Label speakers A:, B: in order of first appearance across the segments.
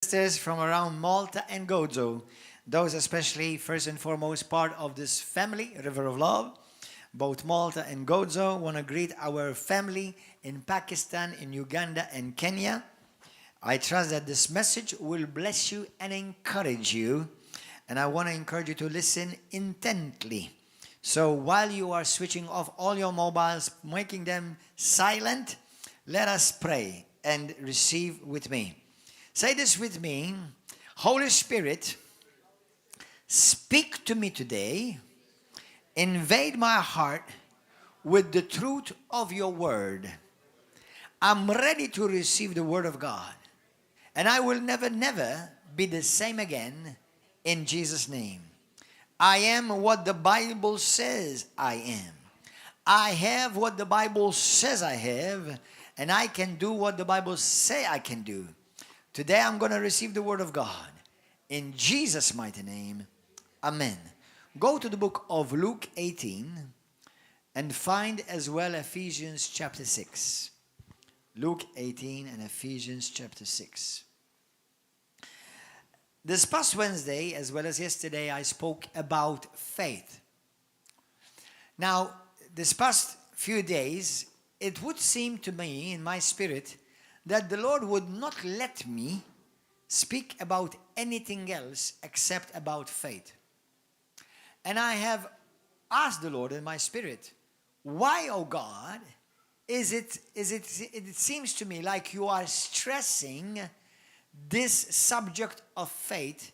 A: sisters from around Malta and Gozo. Those especially, first and foremost, part of this family, River of Love. Both Malta and Gozo want to greet our family in Pakistan, in Uganda and Kenya. I trust that this message will bless you and encourage you. And I want to encourage you to listen intently. So while you are switching off all your mobiles, making them silent, let us pray and receive with me. Say this with me. Holy Spirit, speak to me today. Invade my heart with the truth of your word. I'm ready to receive the word of God. And I will never be the same again in Jesus' name. I am what the Bible says I am. I have what the Bible says I have. And I can do what the Bible says I can do. Today I'm going to receive the word of God. In Jesus' mighty name, amen. Go to the book of Luke 18 and find as well Ephesians chapter 6. Luke 18 and Ephesians chapter 6. This past Wednesday, as well as yesterday, I spoke about faith. Now, this past few days, it would seem to me in my spirit that the Lord would not let me speak about anything else except about faith. And I have asked the Lord in my spirit, why, oh God, it seems to me like you are stressing this subject of faith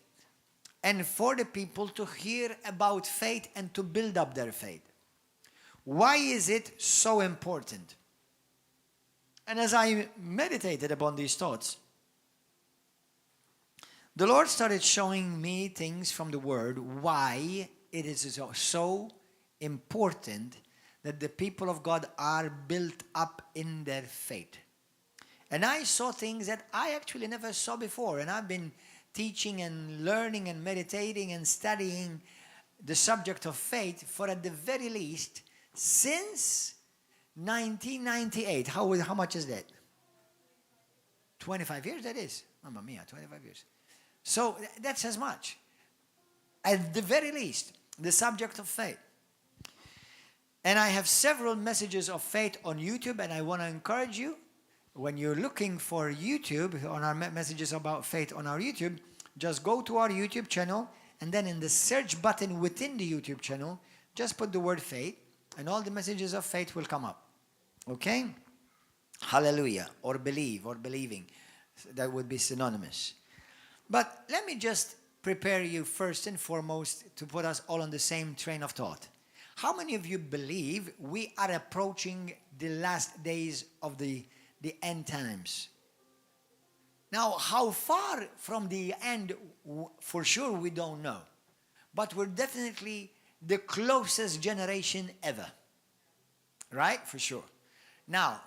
A: and for the people to hear about faith and to build up their faith. Why is it so important? And as I meditated upon these thoughts, the Lord started showing me things from the Word, why it is so important that the people of God are built up in their faith. And I saw things that I actually never saw before. And I've been teaching and learning and meditating and studying the subject of faith for at the very least since 1998. How much is that? 25 years, that is. Mamma mia, 25 years. So that's as much. At the very least, the subject of faith. And I have several messages of faith on YouTube, and I want to encourage you, when you're looking for YouTube, on our messages about faith on our YouTube, just go to our YouTube channel, and then in the search button within the YouTube channel, just put the word faith, and all the messages of faith will come up. Okay? Hallelujah. Or believe, or believing. That would be synonymous. But let me just prepare you first and foremost to put us all on the same train of thought. How many of you believe we are approaching the last days of the end times? Now, how far from the end, for sure, we don't know. But we're definitely the closest generation ever. Right? For sure. Now,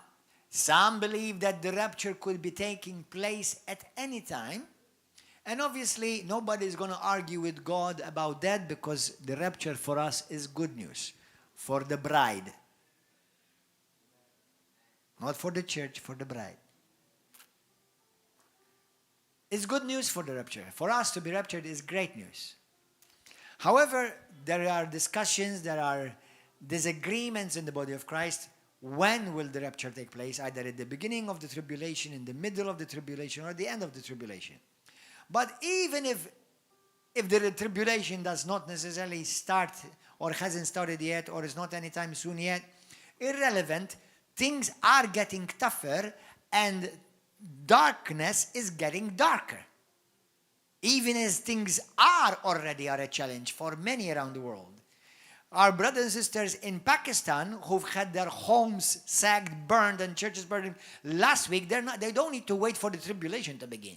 A: some believe that the rapture could be taking place at any time. And obviously, nobody is going to argue with God about that because the rapture for us is good news. For the bride. Not for the church, for the bride. It's good news for the rapture. For us to be raptured is great news. However, there are discussions, there are disagreements in the body of Christ. When will the rapture take place? Either at the beginning of the tribulation, in the middle of the tribulation, or the end of the tribulation. But even if the tribulation does not necessarily start or hasn't started yet or is not anytime soon yet, irrelevant, things are getting tougher and darkness is getting darker. Even as things are a challenge for many around the world. Our brothers and sisters in Pakistan who've had their homes sacked, burned, and churches burned last week, they don't need to wait for the tribulation to begin.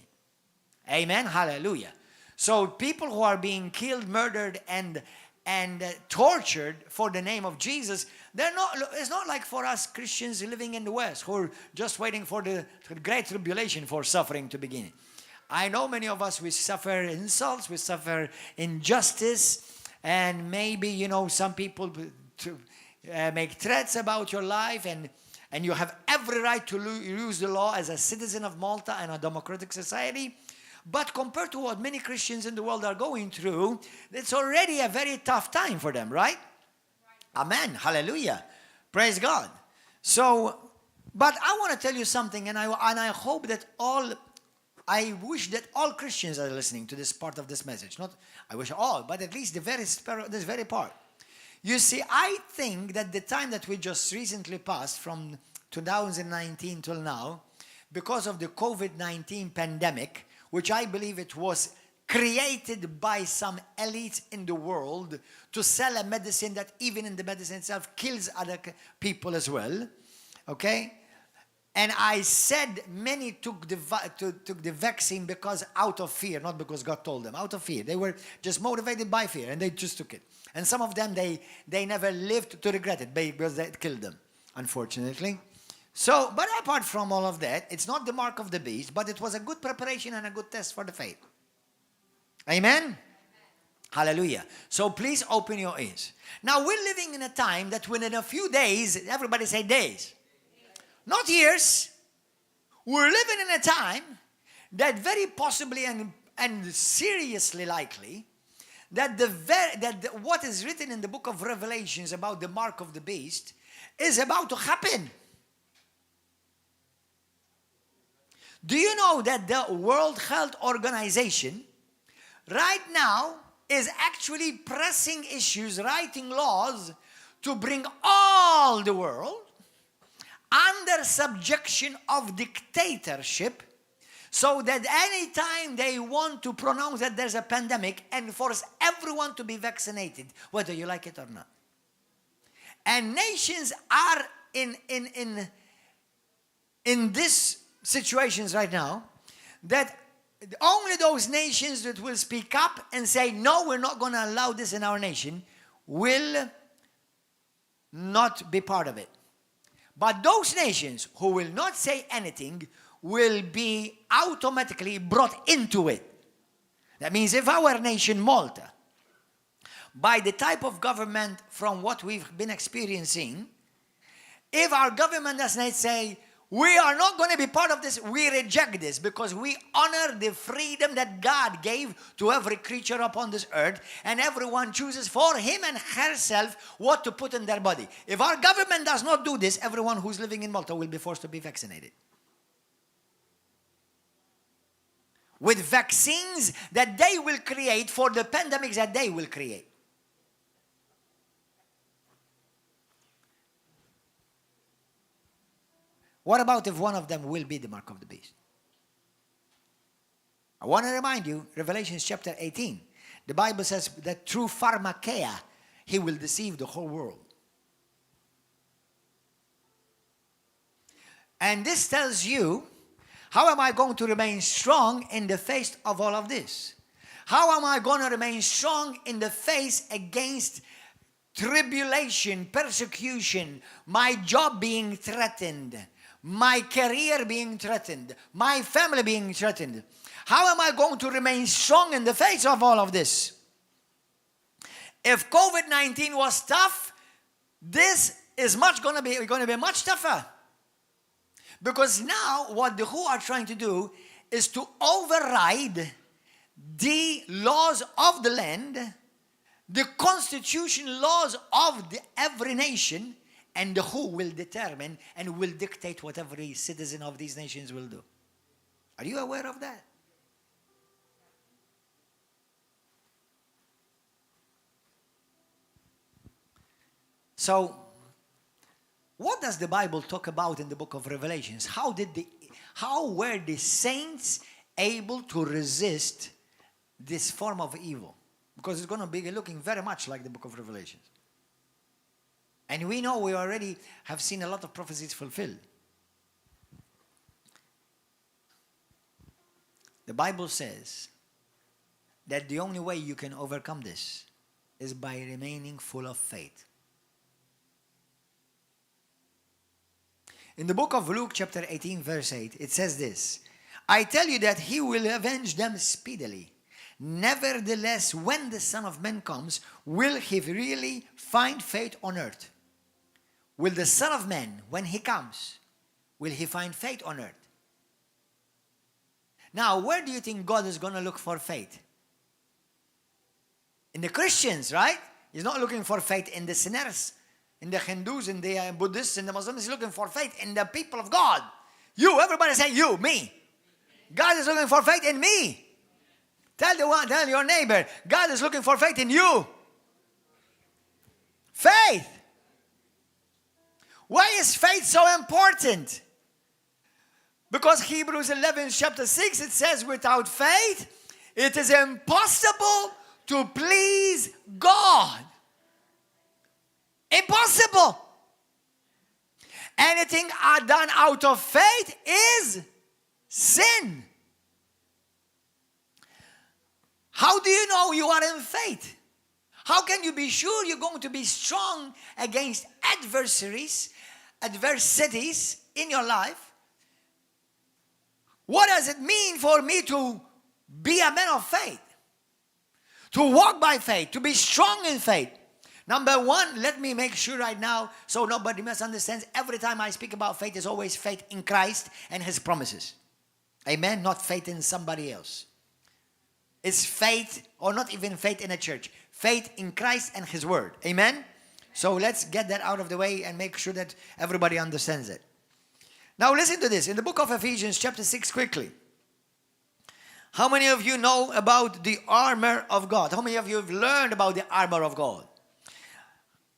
A: Amen. Hallelujah. So people who are being killed, murdered, and tortured for the name of Jesus, it's not like for us Christians living in the West who are just waiting for the great tribulation for suffering to begin. I know many of us, we suffer insults, we suffer injustice, and maybe, some people make threats about your life, and you have every right to use the law as a citizen of Malta and a democratic society. But compared to what many Christians in the world are going through, it's already a very tough time for them, right? Amen. Hallelujah. Praise God. So, but I want to tell you something, and I hope that I wish that all Christians are listening to this part of this message. Not, I wish all, but at least this very part. You see, I think that the time that we just recently passed from 2019 till now, because of the COVID-19 pandemic, which I believe it was created by some elites in the world to sell a medicine that even in the medicine itself kills other people as well. Okay? And I said many took the vaccine because out of fear, not because God told them, out of fear. They were just motivated by fear and they just took it. And some of them, they never lived to regret it because it killed them, unfortunately. So, but apart from all of that, it's not the mark of the beast, but it was a good preparation and a good test for the faith. Amen? Amen. Hallelujah. So please open your ears. Now we're living in a time that within a few days, everybody say days, not years. We're living in a time that very possibly and seriously likely that what is written in the book of Revelations about the mark of the beast is about to happen. Do you know that the World Health Organization right now is actually pressing issues, writing laws to bring all the world under subjection of dictatorship, so that any time they want to pronounce that there's a pandemic and force everyone to be vaccinated, whether you like it or not. And nations are in these situations right now that only those nations that will speak up and say, no, we're not going to allow this in our nation, will not be part of it. But those nations who will not say anything will be automatically brought into it. That means if our nation, Malta, by the type of government from what we've been experiencing, if our government does not say, we are not going to be part of this, we reject this because we honor the freedom that God gave to every creature upon this earth, and everyone chooses for him and herself what to put in their body. If our government does not do this, everyone who's living in Malta will be forced to be vaccinated with vaccines that they will create for the pandemics that they will create. What about if one of them will be the mark of the beast? I want to remind you, Revelation chapter 18, the Bible says that through pharmakeia, he will deceive the whole world. And this tells you, how am I going to remain strong in the face of all of this? How am I going to remain strong in the face against tribulation, persecution, my job being threatened, my career being threatened, my family being threatened? How am I going to remain strong in the face of all of this? If COVID-19 was tough, this is going to be much tougher. Because now what the WHO are trying to do is to override the laws of the land, the constitution laws of every nation, and the WHO will determine and will dictate what every citizen of these nations will do. Are you aware of that? So, what does the Bible talk about in the book of Revelations? How were the saints able to resist this form of evil? Because it's going to be looking very much like the book of Revelations. And we know we already have seen a lot of prophecies fulfilled. The Bible says that the only way you can overcome this is by remaining full of faith. In the book of Luke chapter 18 verse 8, it says this: I tell you that he will avenge them speedily. Nevertheless, when the Son of Man comes, will he really find faith on earth? Will the Son of Man, when he comes, will he find faith on earth? Now, where do you think God is going to look for faith? In the Christians, right? He's not looking for faith in the sinners, in the Hindus, in the Buddhists, in the Muslims. He's looking for faith in the people of God. You, everybody say you, me. God is looking for faith in me. Tell your neighbor, God is looking for faith in you. Faith. Why is faith so important? Because Hebrews 11, chapter 6, it says, without faith, it is impossible to please God. Impossible. Anything done out of faith is sin. How do you know you are in faith? How can you be sure you're going to be strong against adversities in your life? What does it mean for me to be a man of faith? To walk by faith, to be strong in faith. Number one, let me make sure right now so nobody misunderstands. Every time I speak about faith, it's always faith in Christ and His promises. Amen? Not faith in somebody else. It's faith, or not even faith in a church. Faith in Christ and His Word. Amen? So let's get that out of the way and make sure that everybody understands it. Now listen to this. In the book of Ephesians chapter 6, quickly. How many of you know about the armor of God? How many of you have learned about the armor of God?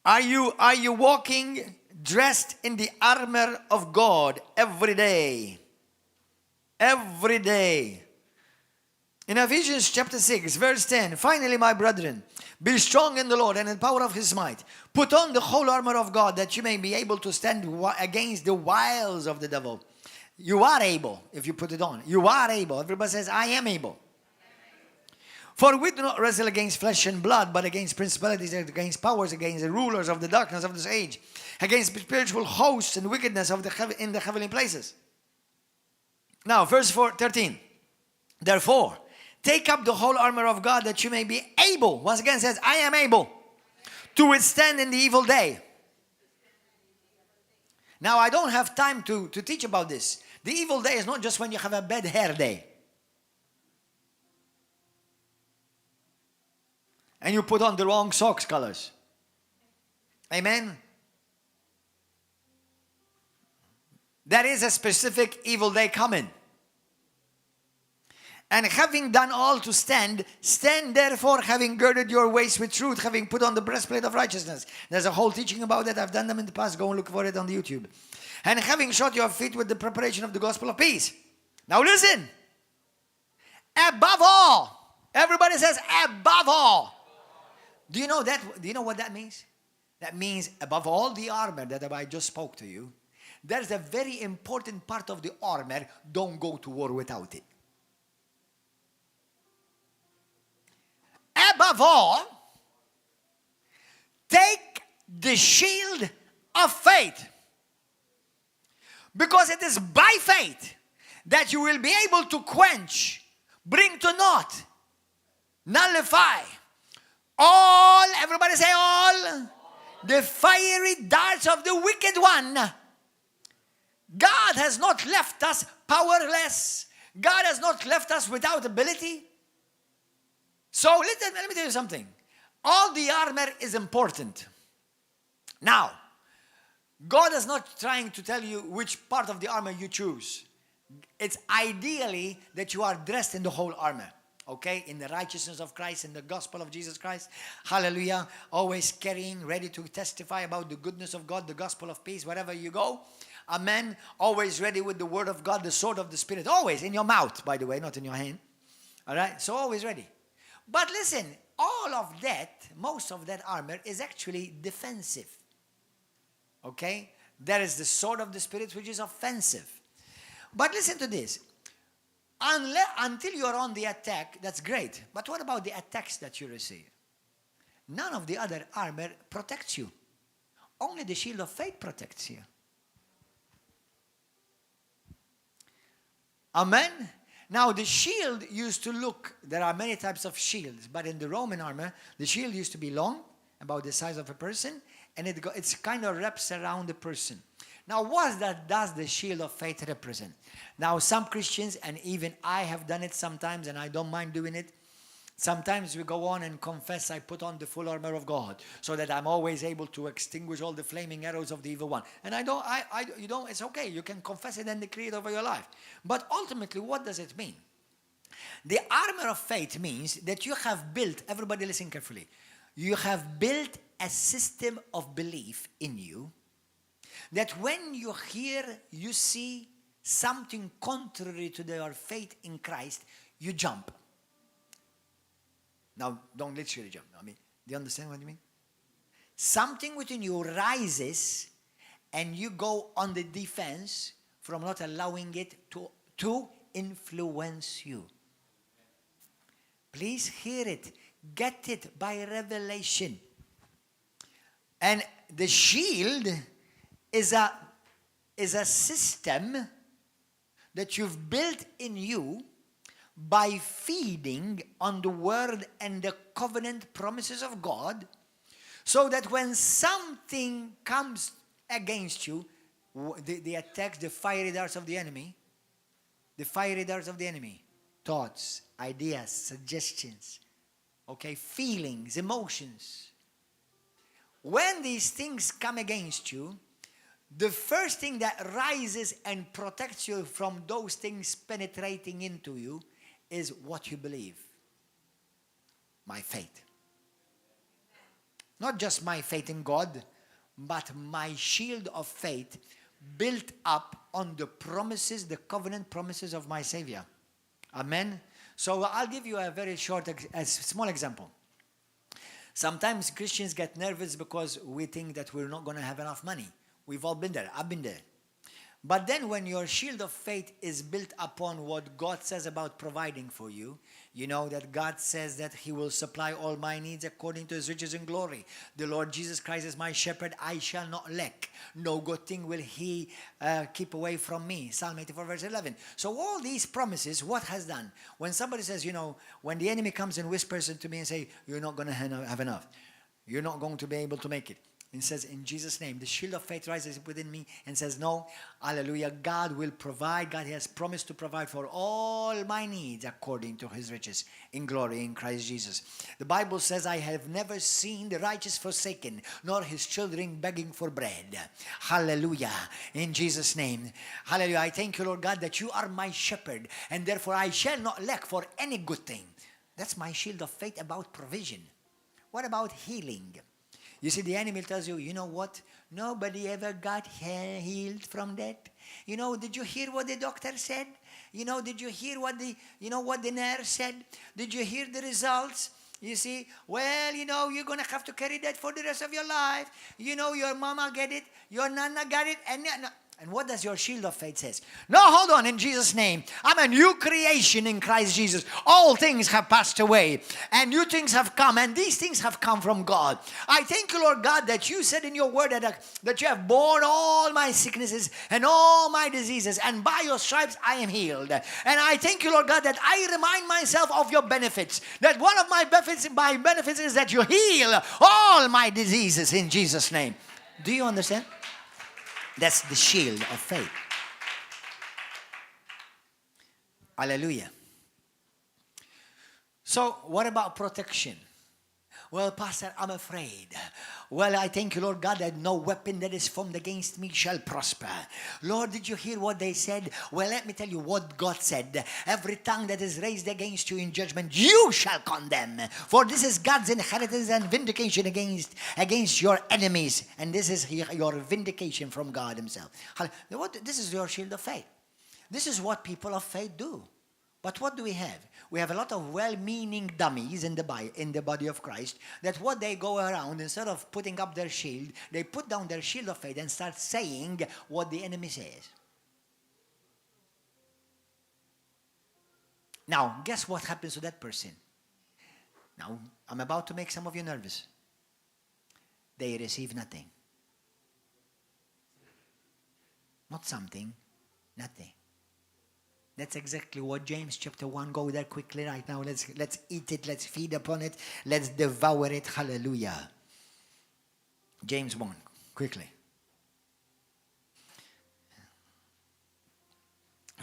A: Are you walking dressed in the armor of God every day? Every day. In Ephesians chapter 6, verse 10, finally, my brethren, be strong in the Lord and in the power of His might. Put on the whole armor of God that you may be able to stand against the wiles of the devil. You are able if you put it on. You are able. Everybody says, I am able. For we do not wrestle against flesh and blood, but against principalities, against powers, against the rulers of the darkness of this age, against spiritual hosts and wickedness in the heavenly places. Now, verse 13. Therefore, take up the whole armor of God that you may be able. Once again, it says, I am able to withstand in the evil day. Now, I don't have time to teach about this. The evil day is not just when you have a bad hair day. And you put on the wrong socks colors. Amen? There is a specific evil day coming. And having done all to stand, stand therefore, having girded your waist with truth, having put on the breastplate of righteousness. There's a whole teaching about that. I've done them in the past. Go and look for it on the YouTube. And having shod your feet with the preparation of the gospel of peace. Now listen. Above all. Everybody says above all. Do you know that? Do you know what that means? That means above all the armor that I just spoke to you, there's a very important part of the armor. Don't go to war without it. Above all, take the shield of faith. Because it is by faith that you will be able to quench, bring to naught, nullify all, everybody say all, the fiery darts of the wicked one. God has not left us powerless. God has not left us without ability. So let me tell you something. All the armor is important. Now, God is not trying to tell you which part of the armor you choose. It's ideally that you are dressed in the whole armor. Okay? In the righteousness of Christ, in the gospel of Jesus Christ. Hallelujah. Always carrying, ready to testify about the goodness of God, the gospel of peace, wherever you go. Amen. Always ready with the word of God, the sword of the Spirit. Always in your mouth, by the way, not in your hand. All right? So always ready. But listen, all of that, most of that armor is actually defensive. Okay? There is the sword of the Spirit, which is offensive. But listen to this. Until you're on the attack, that's great. But what about the attacks that you receive? None of the other armor protects you. Only the shield of faith protects you. Amen? Now, the shield used to look, there are many types of shields, but in the Roman armor, the shield used to be long, about the size of a person, and it's kind of wraps around the person. Now, what does the shield of faith represent? Now, some Christians, and even I have done it sometimes, and I don't mind doing it. Sometimes we go on and confess, I put on the full armor of God, so that I'm always able to extinguish all the flaming arrows of the evil one. And it's okay. You can confess it and decree it over your life. But ultimately, what does it mean? The armor of faith means that you have built, everybody listen carefully, you have built a system of belief in you that when you hear, you see something contrary to your faith in Christ, you jump. Now, don't literally jump. I mean, do you understand what I mean? Something within you rises and you go on the defense from not allowing it to influence you. Please hear it. Get it by revelation. And the shield is a system that you've built in you by feeding on the word and the covenant promises of God, so that when something comes against you, the attacks, the fiery darts of the enemy, thoughts, ideas, suggestions, okay, feelings, emotions. When these things come against you, the first thing that rises and protects you from those things penetrating into you is what you believe. My faith. Not just my faith in God, but my shield of faith built up on the promises, the covenant promises of my Savior. Amen? So I'll give you a very short, a small example. Sometimes Christians get nervous because we think that we're not going to have enough money. We've all been there. I've been there. But then when your shield of faith is built upon what God says about providing for you, you know that God says that He will supply all my needs according to His riches and glory. The Lord Jesus Christ is my shepherd, I shall not lack. No good thing will He keep away from me. Psalm 84 verse 11. So all these promises, what has done? When somebody says, you know, when the enemy comes and whispers into me and say, you're not going to have enough. You're not going to be able to make it. And says, in Jesus' name, the shield of faith rises within me and says, no, hallelujah, God will provide. God has promised to provide for all my needs according to His riches in glory in Christ Jesus. The Bible says, I have never seen the righteous forsaken, nor his children begging for bread. Hallelujah, in Jesus' name. Hallelujah, I thank you, Lord God, that you are my shepherd, and therefore I shall not lack for any good thing. That's my shield of faith about provision. What about healing? You see, the enemy tells you, you know what? Nobody ever got healed from that. You know, did you hear what the doctor said? You know, did you hear what the nurse said? Did you hear the results? You see, well, you know, you're going to have to carry that for the rest of your life. You know, your mama get it, your nana got it, and what does your shield of faith says? No, hold on, in Jesus' name. I'm a new creation in Christ Jesus. All things have passed away, and new things have come, and these things have come from God. I thank you, Lord God, that you said in your word that you have borne all my sicknesses and all my diseases, and by your stripes I am healed. And I thank you, Lord God, that I remind myself of your benefits, that one of my benefits is that you heal all my diseases in Jesus' name. Do you understand? That's the shield of faith. Hallelujah. So, what about protection? Well, Pastor, I'm afraid. Well, I thank you, Lord God, that no weapon that is formed against me shall prosper. Lord, did you hear what they said? Well, let me tell you what God said. Every tongue that is raised against you in judgment, you shall condemn. For this is God's inheritance and vindication against your enemies. And this is your vindication from God Himself. This is your shield of faith. This is what people of faith do. But what do we have? We have a lot of well-meaning dummies in the body of Christ, that what they go around, instead of putting up their shield, they put down their shield of faith and start saying what the enemy says. Now, guess what happens to that person? Now, I'm about to make some of you nervous. They receive nothing. Not something, nothing. That's exactly what James chapter 1, go there quickly right now. Let's eat it, let's feed upon it, let's devour it. Hallelujah. James 1, quickly.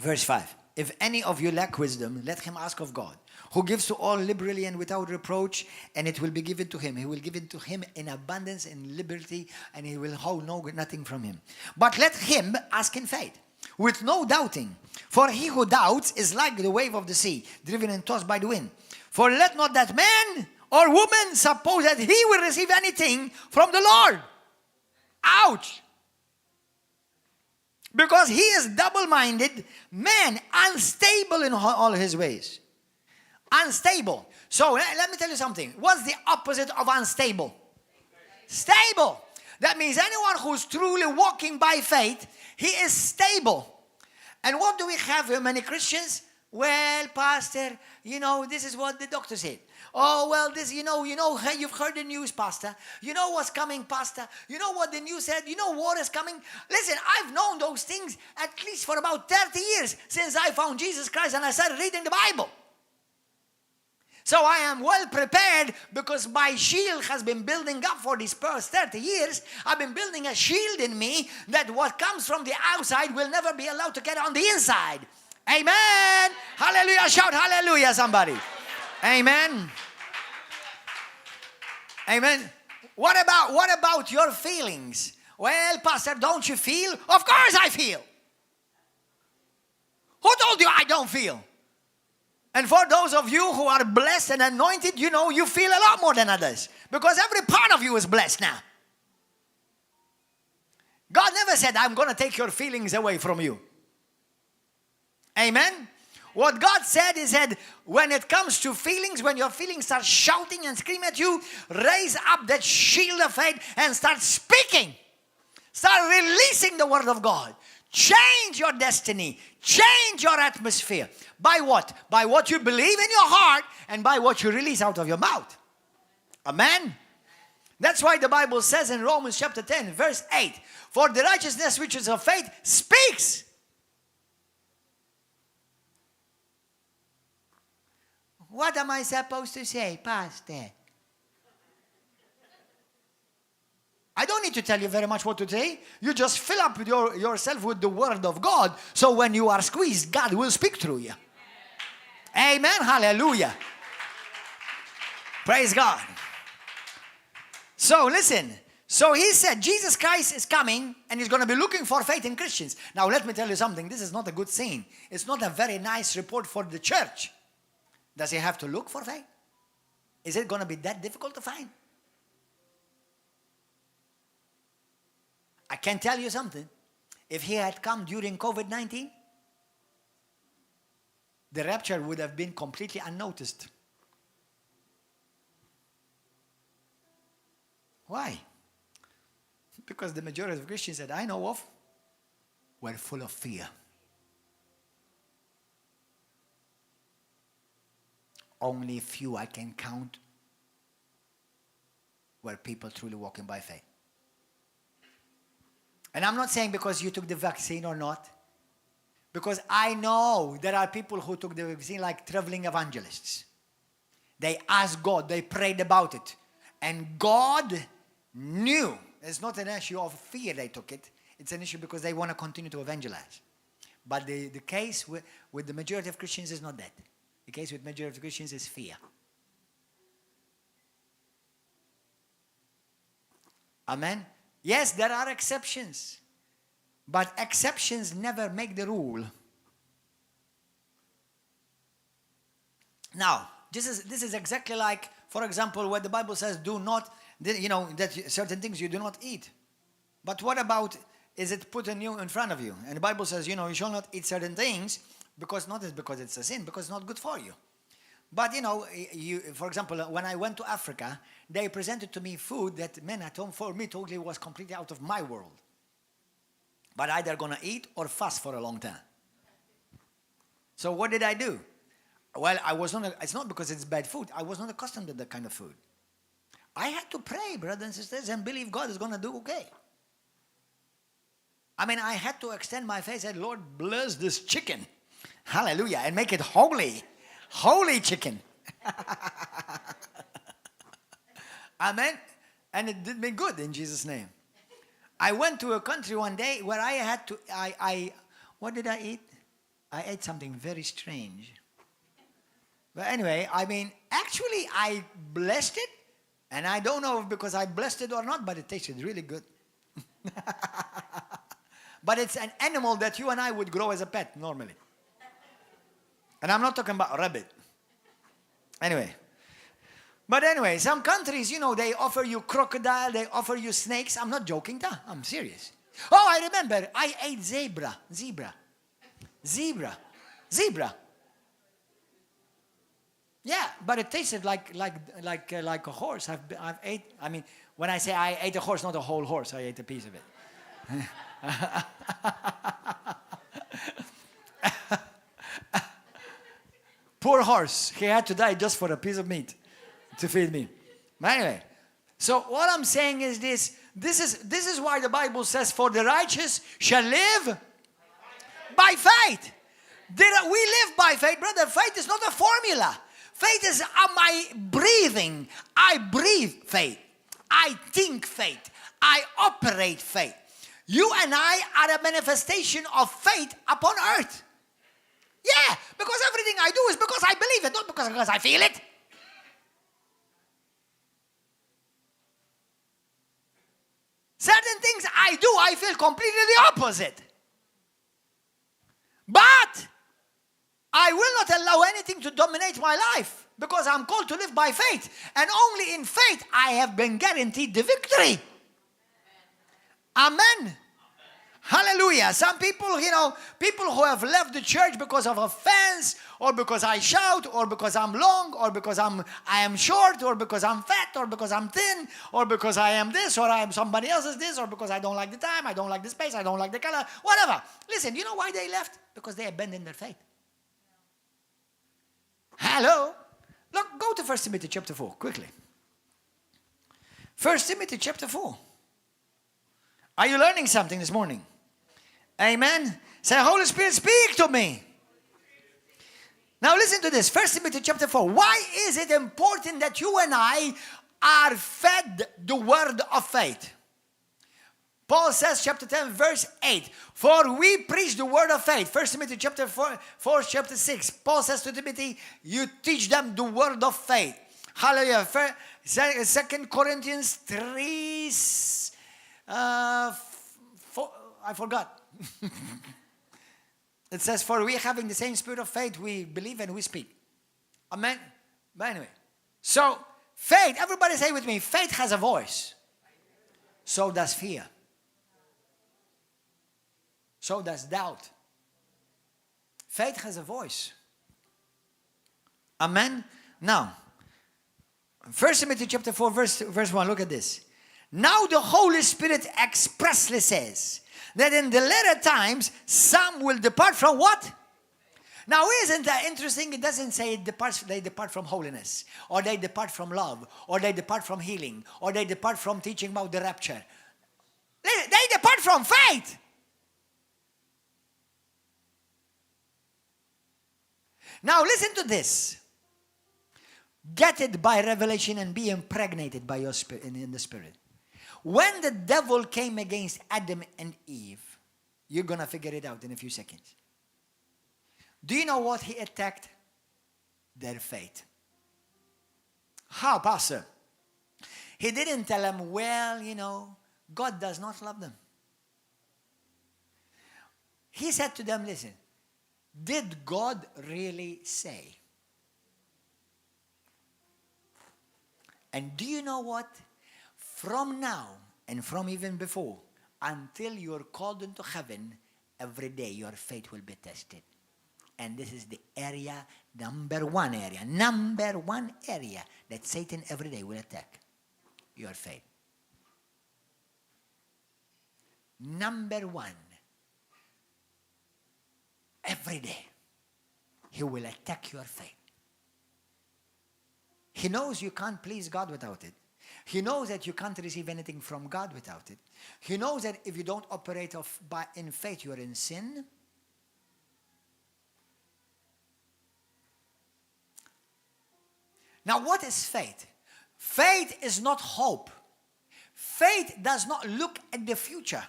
A: Verse 5. If any of you lack wisdom, let him ask of God, who gives to all liberally and without reproach, and it will be given to him. He will give it to him in abundance, in liberty, and he will hold nothing from him. But let him ask in faith, with no doubting. For he who doubts is like the wave of the sea, driven and tossed by the wind. For let not that man or woman suppose that he will receive anything from the Lord. Ouch! Because he is double-minded, man, unstable in all his ways. Unstable. So let me tell you something. What's the opposite of unstable? Stable. That means anyone who's truly walking by faith, he is stable. And what do we have here, many Christians? Well, Pastor, this is what the doctor said. Oh, well, this, you've heard the news, Pastor. You know what's coming, Pastor. You know what the news said. You know war is coming. Listen, I've known those things at least for about 30 years since I found Jesus Christ and I started reading the Bible. So I am well prepared because my shield has been building up for these past 30 years. I've been building a shield in me that what comes from the outside will never be allowed to get on the inside. Amen. Hallelujah. Shout hallelujah, somebody. Amen. Amen. What about your feelings? Well, Pastor, don't you feel? Of course I feel. Who told you I don't feel? And for those of you who are blessed and anointed, you feel a lot more than others. Because every part of you is blessed now. God never said, I'm going to take your feelings away from you. Amen? What God said is that when it comes to feelings, when your feelings start shouting and screaming at you, raise up that shield of faith and start speaking. Start releasing the word of God. Change your destiny. Change your atmosphere. By what? By what you believe in your heart and by what you release out of your mouth. Amen? That's why the Bible says in Romans chapter 10, verse 8, for the righteousness which is of faith speaks. What am I supposed to say, Pastor? I don't need to tell you very much what to say. You just fill up yourself with the word of God. So when you are squeezed, God will speak through you. Amen. Hallelujah. Praise God. So listen. So he said Jesus Christ is coming and he's going to be looking for faith in Christians. Now let me tell you something. This is not a good scene. It's not a very nice report for the church. Does he have to look for faith? Is it going to be that difficult to find? I can tell you something. If he had come during COVID-19, the rapture would have been completely unnoticed. Why? Because the majority of Christians that I know of were full of fear. Only few I can count were people truly walking by faith. And I'm not saying because you took the vaccine or not. Because I know there are people who took the vaccine like traveling evangelists. They asked God, they prayed about it. And God knew. It's not an issue of fear they took it. It's an issue because they want to continue to evangelize. But the case with the majority of Christians is not that. The case with majority of Christians is fear. Amen? Yes, there are exceptions. But exceptions never make the rule. Now, this is exactly like, for example, where the Bible says do not, that certain things you do not eat. But what about, is it put in front of you? And the Bible says, you shall not eat certain things, because it's a sin, because it's not good for you. But, for example, when I went to Africa, they presented to me food that, for me, totally was completely out of my world. But either going to eat or fast for a long time. So what did I do? Well, it's not because it's bad food. I was not accustomed to that kind of food. I had to pray, brothers and sisters, and believe God is going to do okay. I had to extend my faith and say, Lord, bless this chicken. Hallelujah. And make it holy. Holy chicken. Amen. And it did me good in Jesus' name. I went to a country one day where I had to, what did I eat? I ate something very strange. But anyway, actually I blessed it, and I don't know if because I blessed it or not, but it tasted really good. But it's an animal that you and I would grow as a pet normally. And I'm not talking about rabbit. But anyway, some countries, they offer you crocodile, they offer you snakes. I'm not joking, I'm serious. Oh, I remember, I ate zebra. Yeah, but it tasted like a horse. I've ate. When I say I ate a horse, not a whole horse. I ate a piece of it. Poor horse. He had to die just for a piece of meat to feed me. But anyway, so what I'm saying is this. This is why the Bible says, "For the righteous shall live by faith." We live by faith, brother. Faith is not a formula. Faith is my breathing. I breathe faith. I think faith. I operate faith. You and I are a manifestation of faith upon earth. Yeah, because everything I do is because I believe it, not because I feel it. Certain things I do, I feel completely the opposite. But I will not allow anything to dominate my life because I'm called to live by faith. And only in faith I have been guaranteed the victory. Amen. Hallelujah. Some people, people who have left the church because of offense, or because I shout, or because I'm long, or because I am short, or because I'm fat, or because I'm thin, or because I am this, or I am somebody else's this, or because I don't like the time, I don't like the space, I don't like the color, whatever. Listen, you know why they left? Because they abandoned their faith. Hello? Look, go to 1 Timothy chapter 4, quickly. 1 Timothy chapter 4. Are you learning something this morning? Amen. Say, Holy Spirit, speak to me. Now listen to this. 1 Timothy chapter 4. Why is it important that you and I are fed the word of faith? Paul says, chapter 10, verse 8. For we preach the word of faith. 1 Timothy chapter 4, chapter 6. Paul says to Timothy, you teach them the word of faith. Hallelujah. 2 Corinthians 3, I forgot. It says, for we having the same spirit of faith, we believe and we speak. Amen. But anyway, so faith, everybody say with me, faith has a voice. So does fear. So does doubt. Faith has a voice. Amen. Now, 1 Timothy chapter 4, verse 1, look at this. Now the Holy Spirit expressly says that in the latter times, some will depart from what? Now, isn't that interesting? It doesn't say they depart from holiness, or they depart from love, or they depart from healing, or they depart from teaching about the rapture. They depart from faith. Now, listen to this. Get it by revelation and be impregnated by your spirit in the Spirit. When the devil came against Adam and Eve, you're going to figure it out in a few seconds. Do you know what he attacked? Their faith. How, Pastor? He didn't tell them, well, God does not love them. He said to them, listen, did God really say? And do you know what? From now and from even before, until you're called into heaven, every day your faith will be tested. And this is the number one area that Satan every day will attack. Your faith. Number one. Every day, he will attack your faith. He knows you can't please God without it. He knows that you can't receive anything from God without it. He knows that if you don't operate in faith, you are in sin. Now, what is faith? Faith is not hope. Faith does not look at the future.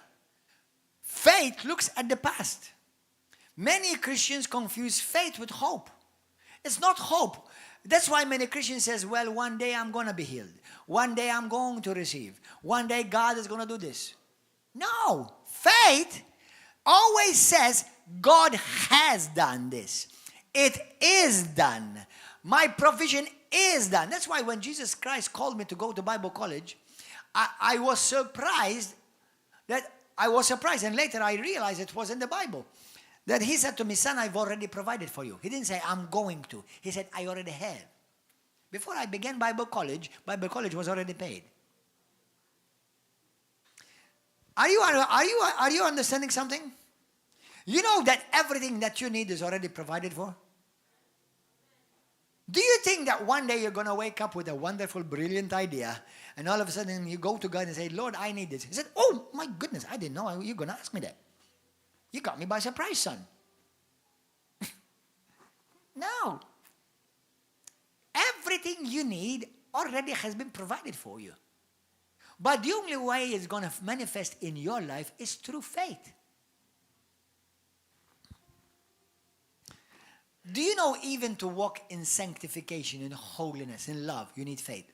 A: Faith looks at the past. Many Christians confuse faith with hope. It's not hope. That's why many Christians says, well, one day I'm going to be healed. One day I'm going to receive. One day God is going to do this. No. Faith always says, God has done this. It is done. My provision is done. That's why when Jesus Christ called me to go to Bible college, I was surprised and later I realized it was in the Bible. That he said to me, son, I've already provided for you. He didn't say, I'm going to. He said, I already have. Before I began Bible college was already paid. Are you understanding something? You know that everything that you need is already provided for? Do you think that one day you're going to wake up with a wonderful, brilliant idea, and all of a sudden you go to God and say, Lord, I need this? He said, oh, my goodness, I didn't know you were going to ask me that. You got me by surprise, son. No. Everything you need already has been provided for you. But the only way it's going to manifest in your life is through faith. Do you know even to walk in sanctification, in holiness, in love, you need faith?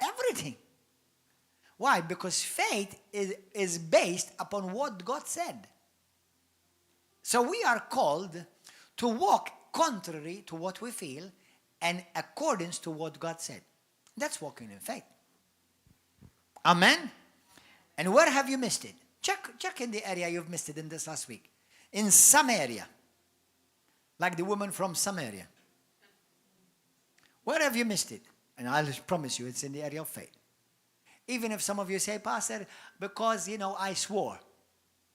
A: Everything. Why? Because faith is based upon what God said. So we are called to walk contrary to what we feel and accordance to what God said. That's walking in faith. Amen? And where have you missed it? Check in the area you've missed it in this last week. In some area. Like the woman from Samaria. Where have you missed it? And I'll promise you it's in the area of faith. Even if some of you say, Pastor, because, I swore.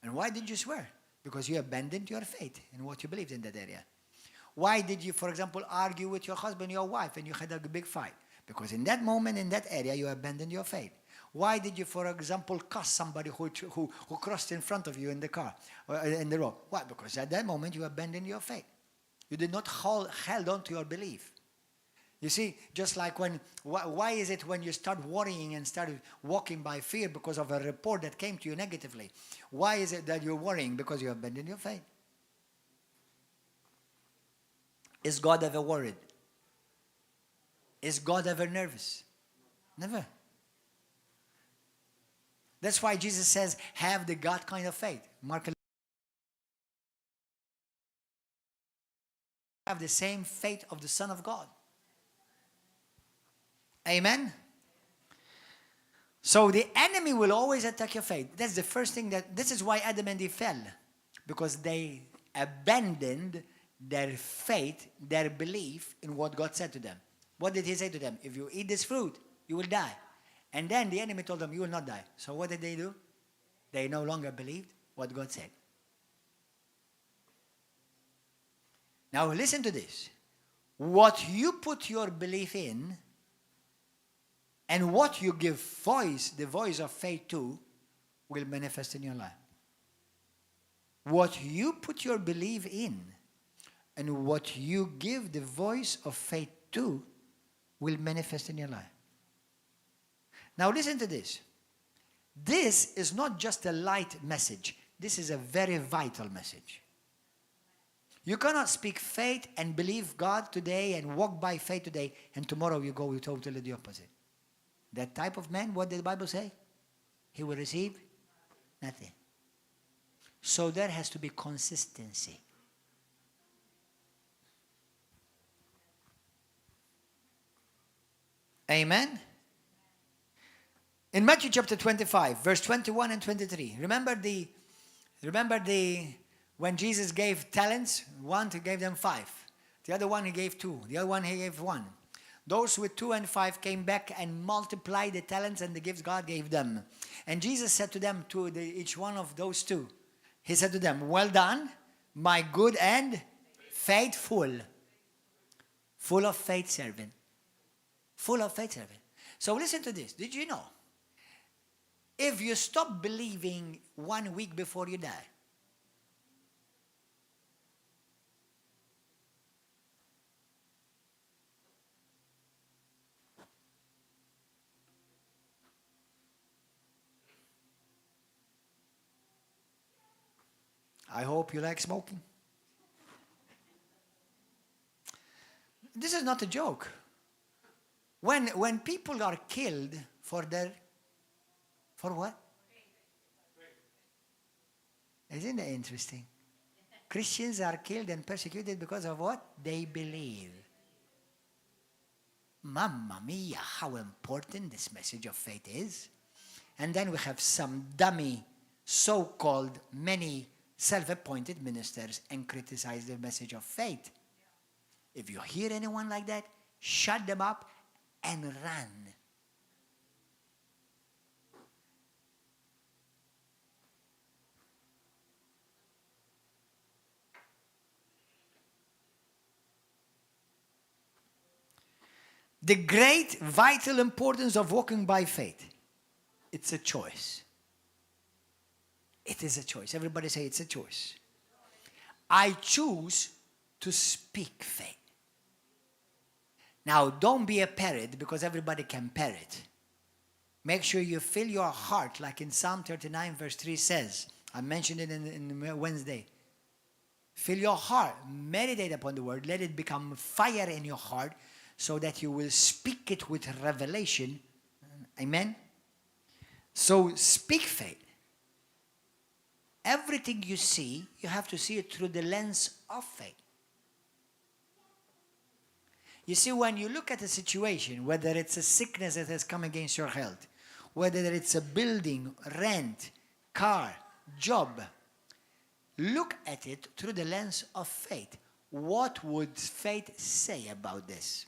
A: And why did you swear? Because you abandoned your faith in what you believed in that area. Why did you, for example, argue with your husband, your wife, and you had a big fight? Because in that moment, in that area, you abandoned your faith. Why did you, for example, cuss somebody who crossed in front of you in the car, or in the road? Why? Because at that moment, you abandoned your faith. You did not hold on to your belief. You see, just like why is it when you start worrying and start walking by fear because of a report that came to you negatively? Why is it that you're worrying? Because you abandoned your faith. Is God ever worried? Is God ever nervous? Never. That's why Jesus says, have the God kind of faith. Mark, have the same faith of the Son of God. Amen? So the enemy will always attack your faith. That's the first thing this is why Adam and Eve fell. Because they abandoned their faith, their belief in what God said to them. What did he say to them? If you eat this fruit, you will die. And then the enemy told them, you will not die. So what did they do? They no longer believed what God said. Now listen to this. What you put your belief in and what you give the voice of faith to, will manifest in your life. What you put your belief in and what you give the voice of faith to will manifest in your life. Now listen to this. This is not just a light message. This is a very vital message. You cannot speak faith and believe God today and walk by faith today, and tomorrow you go totally the opposite. That type of man, what did the Bible say? He will receive nothing. So there has to be consistency. Amen? In Matthew chapter 25, verse 21 and 23, remember when Jesus gave talents, one he gave them 5. The other one he gave 2. The other one he gave 1. Those with 2 and 5 came back and multiplied the talents and the gifts God gave them. And Jesus said to them, each one of those 2, he said to them, well done, my good and faithful. Full of faith servant. Full of faith servant. So listen to this. Did you know? If you stop believing 1 week before you die, I hope you like smoking. This is not a joke. When people are killed for what? Isn't that interesting? Christians are killed and persecuted because of what? They believe. Mamma mia, how important this message of faith is. And then we have some dummy, so-called many self-appointed ministers and criticize the message of faith. If you hear anyone like that, shut them up and run. The great vital importance of walking by faith. It's a choice. It is a choice. Everybody say it's a choice. I choose to speak faith. Now, don't be a parrot because everybody can parrot. Make sure you fill your heart like in Psalm 39 verse 3 says. I mentioned it in Wednesday. Fill your heart. Meditate upon the word. Let it become fire in your heart so that you will speak it with revelation. Amen? So speak faith. Everything you see, you have to see it through the lens of faith. You see, when you look at a situation, whether it's a sickness that has come against your health, whether it's a building, rent, car, job, look at it through the lens of faith. What would faith say about this?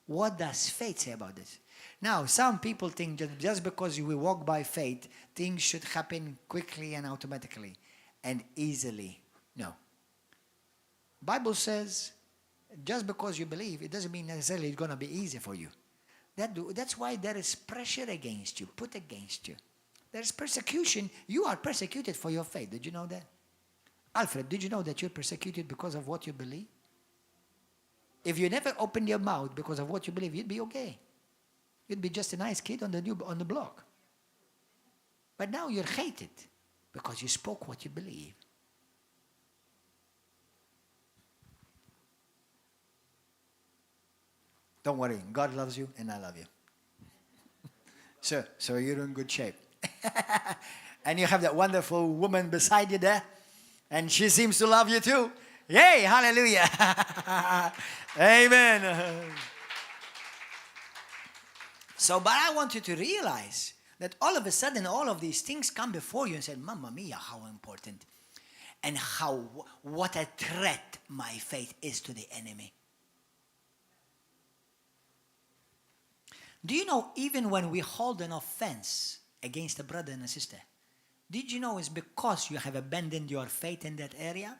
A: What does faith say about this? Now, some people think that just because we walk by faith, things should happen quickly and automatically and easily. No. Bible says, just because you believe, it doesn't mean necessarily it's going to be easy for you. That's why there is pressure against you, put against you. There's persecution. You are persecuted for your faith. Did you know that? Alfred, did you know that you're persecuted because of what you believe? If you never opened your mouth because of what you believe, you'd be okay. You'd be just a nice kid on the block. But now you're hated because you spoke what you believe. Don't worry, God loves you and I love you. So you're in good shape. And you have that wonderful woman beside you there, and she seems to love you too. Yay, hallelujah. Amen. So, but I want you to realize that all of a sudden all of these things come before you and say, Mamma mia, how important. And what a threat my faith is to the enemy. Do you know, even when we hold an offense against a brother and a sister, did you know it's because you have abandoned your faith in that area?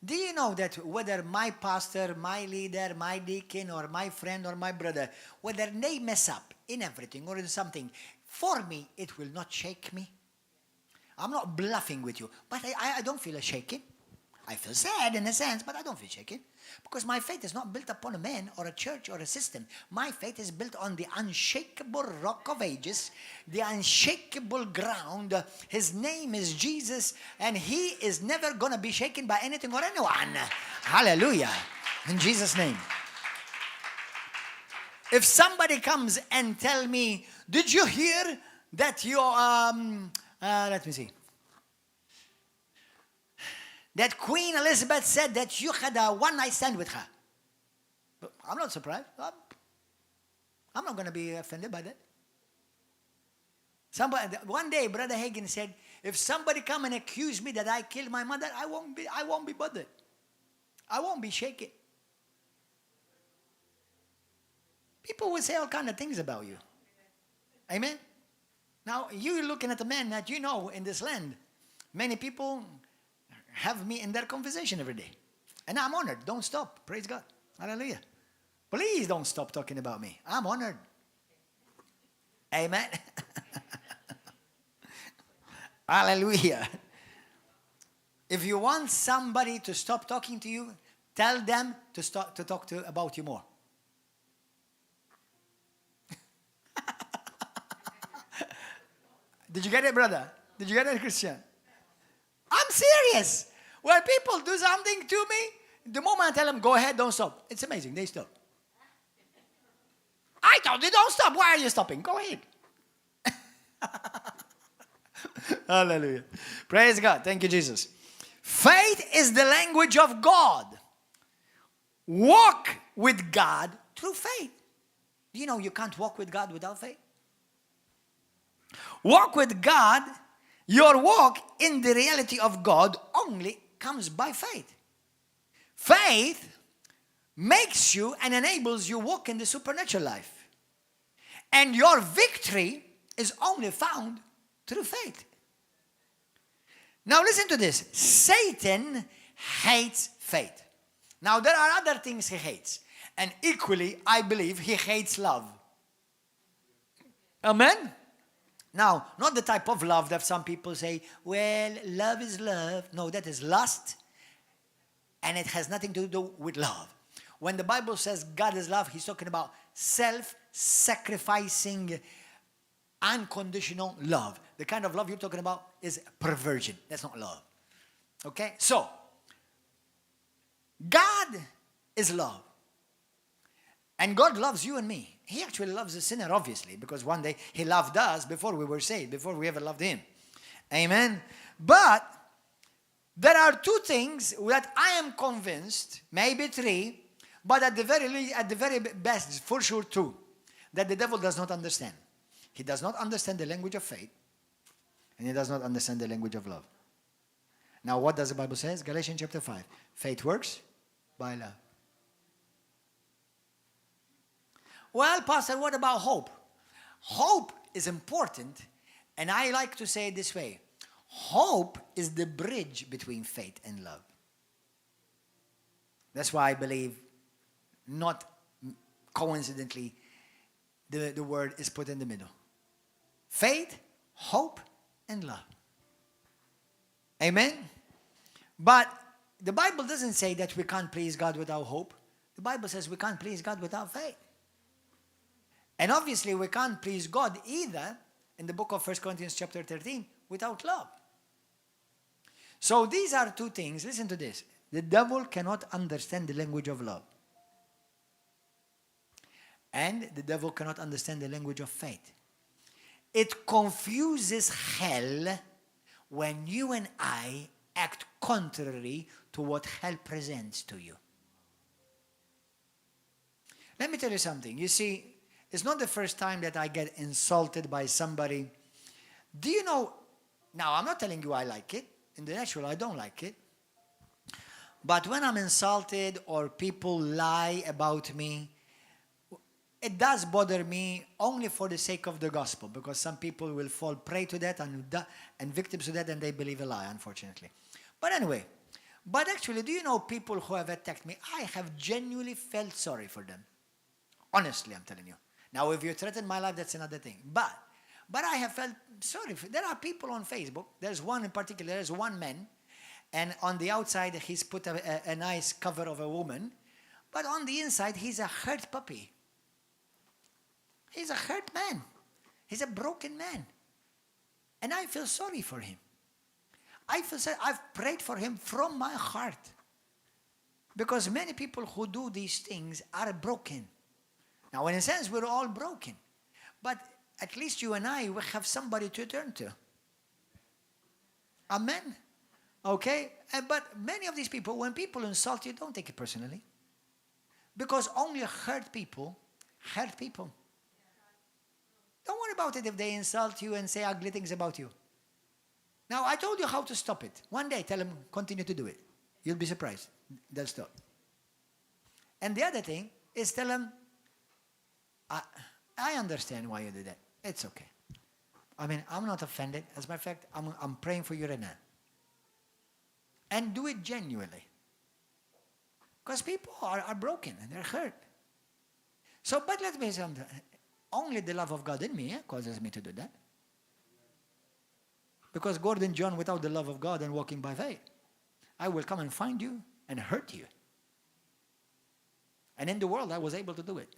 A: Do you know that whether my pastor, my leader, my deacon, or my friend, or my brother, whether they mess up in everything or in something, for me, it will not shake me? I'm not bluffing with you, but I don't feel a shaking. I feel sad in a sense, but I don't feel shaken. Because my faith is not built upon a man or a church or a system. My faith is built on the unshakable rock of ages, the unshakable ground. His name is Jesus, and he is never going to be shaken by anything or anyone. Hallelujah. In Jesus' name. If somebody comes and tell me, did you hear that let me see. That Queen Elizabeth said that you had a one-night stand with her. I'm not surprised. I'm not going to be offended by that. One day, Brother Hagin said, if somebody come and accuse me that I killed my mother, I won't be bothered. I won't be shaken. People will say all kind of things about you. Amen? Now, you're looking at a man that you know in this land. Many people have me in their conversation every day. And I'm honored. Don't stop. Praise God. Hallelujah. Please don't stop talking about me. I'm honored. Amen. Hallelujah. If you want somebody to stop talking to you, tell them to stop to talk about you more. Did you get it, brother? Did you get it, Christian? I'm serious. When people do something to me, the moment I tell them, go ahead, don't stop. It's amazing. They stop. I told you don't stop. Why are you stopping? Go ahead. Hallelujah. Praise God. Thank you, Jesus. Faith is the language of God. Walk with God through faith. Do you know you can't walk with God without faith? Walk with God, your walk in the reality of God only comes by faith. Faith makes you and enables you walk in the supernatural life. And your victory is only found through faith. Now listen to this. Satan hates faith. Now there are other things he hates. And equally, I believe he hates love. Amen? Now, not the type of love that some people say, well, love is love. No, that is lust. And it has nothing to do with love. When the Bible says God is love, he's talking about self-sacrificing, unconditional love. The kind of love you're talking about is perversion. That's not love. Okay? So, God is love. And God loves you and me. He actually loves the sinner, obviously, because one day he loved us before we were saved, before we ever loved him. Amen? But there are two things that I am convinced, maybe three, but at the very best, for sure two, that the devil does not understand. He does not understand the language of faith, and he does not understand the language of love. Now, what does the Bible say? Galatians chapter 5. Faith works by love. Well, Pastor, what about hope? Hope is important, and I like to say it this way. Hope is the bridge between faith and love. That's why I believe, not coincidentally, the word is put in the middle. Faith, hope, and love. Amen? But the Bible doesn't say that we can't please God without hope. The Bible says we can't please God without faith. And obviously we can't please God either in the book of 1 Corinthians chapter 13 without love. So these are two things. Listen to this. The devil cannot understand the language of love. And the devil cannot understand the language of faith. It confuses hell when you and I act contrary to what hell presents to you. Let me tell you something. You see, it's not the first time that I get insulted by somebody. Do you know, now I'm not telling you I like it. In the natural, I don't like it. But when I'm insulted or people lie about me, it does bother me only for the sake of the gospel, because some people will fall prey to that and victims to that, and they believe a lie, unfortunately. But anyway, but actually, do you know people who have attacked me? I have genuinely felt sorry for them. Honestly, I'm telling you. Now, if you threaten my life, that's another thing. But I have felt sorry. There are people on Facebook. There's one in particular. There's one man. And on the outside, he's put a nice cover of a woman. But on the inside, he's a hurt puppy. He's a hurt man. He's a broken man. And I feel sorry for him. I feel sorry. I've prayed for him from my heart. Because many people who do these things are broken. Now, in a sense, we're all broken. But at least you and I will have somebody to turn to. Amen? Okay? But many of these people, when people insult you, don't take it personally. Because only hurt people hurt people. Don't worry about it if they insult you and say ugly things about you. Now, I told you how to stop it. One day, tell them, continue to do it. You'll be surprised. They'll stop. And the other thing is tell them, I understand why you did that. It's okay. I mean, I'm not offended. As a matter of fact, I'm praying for you right now. And do it genuinely. Because people are broken and they're hurt. So, but let me say something. Only the love of God in me causes me to do that. Because Gordon John, without the love of God and walking by faith, I will come and find you and hurt you. And in the world, I was able to do it.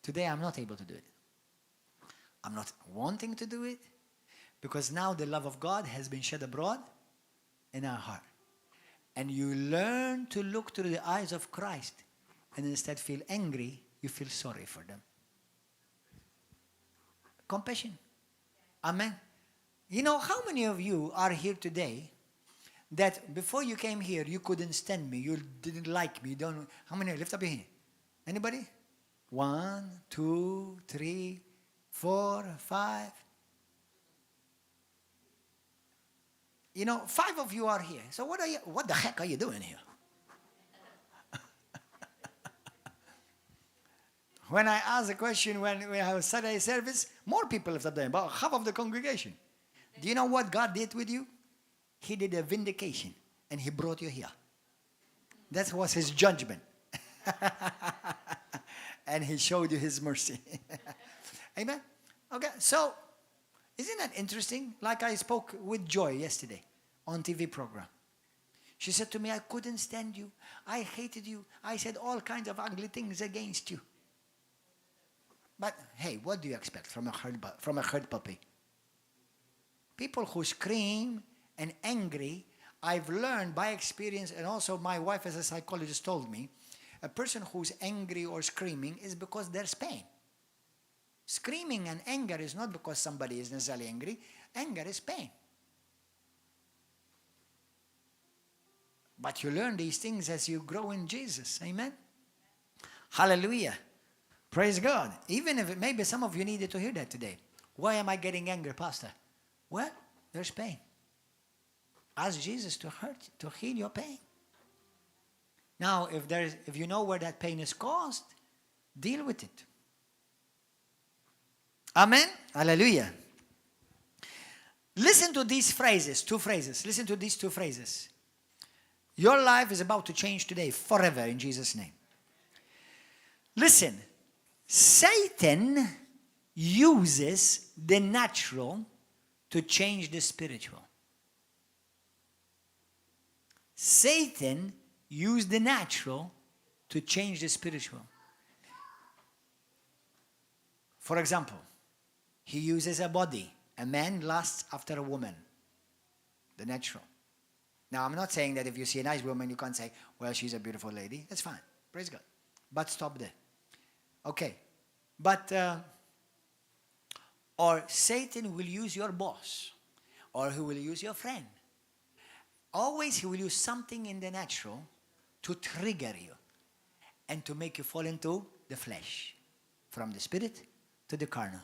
A: Today I'm not able to do it. I'm not wanting to do it because now the love of God has been shed abroad in our heart. And you learn to look through the eyes of Christ and instead feel angry, you feel sorry for them. Compassion. Amen. You know, how many of you are here today that before you came here, you couldn't stand me, you didn't like me, you don't, how many? Lift up your hand. Anybody? 1, 2, 3, 4, 5. You know, 5 of you are here. So what the heck are you doing here? When I asked the question when we have Saturday service, more people lift up their hand, about half of the congregation. Do you know what God did with you? He did a vindication and he brought you here. That was his judgment. And he showed you his mercy. Amen? Okay, so isn't that interesting? Like I spoke with Joy yesterday on TV program. She said to me, I couldn't stand you. I hated you. I said all kinds of ugly things against you. But hey, what do you expect from a herd puppy? People who scream and angry, I've learned by experience, and also my wife as a psychologist told me, a person who's angry or screaming is because there's pain. Screaming and anger is not because somebody is necessarily angry. Anger is pain. But you learn these things as you grow in Jesus. Amen? Hallelujah. Praise God. Even if maybe some of you needed to hear that today. Why am I getting angry, Pastor? Well, there's pain. Ask Jesus to heal your pain. Now, if you know where that pain is caused, deal with it. Amen? Hallelujah. Listen to these phrases, 2 phrases. Listen to these 2 phrases. Your life is about to change today, forever, in Jesus' name. Listen. Satan uses the natural to change the spiritual. Satan used the natural to change the spiritual. For example, he uses a body. A man lusts after a woman. The natural. Now, I'm not saying that if you see a nice woman, you can't say, well, she's a beautiful lady. That's fine. Praise God. But stop there. Okay. But, or Satan will use your boss. Or he will use your friend. Always he will use something in the natural to trigger you. And to make you fall into the flesh. From the spirit to the carnal.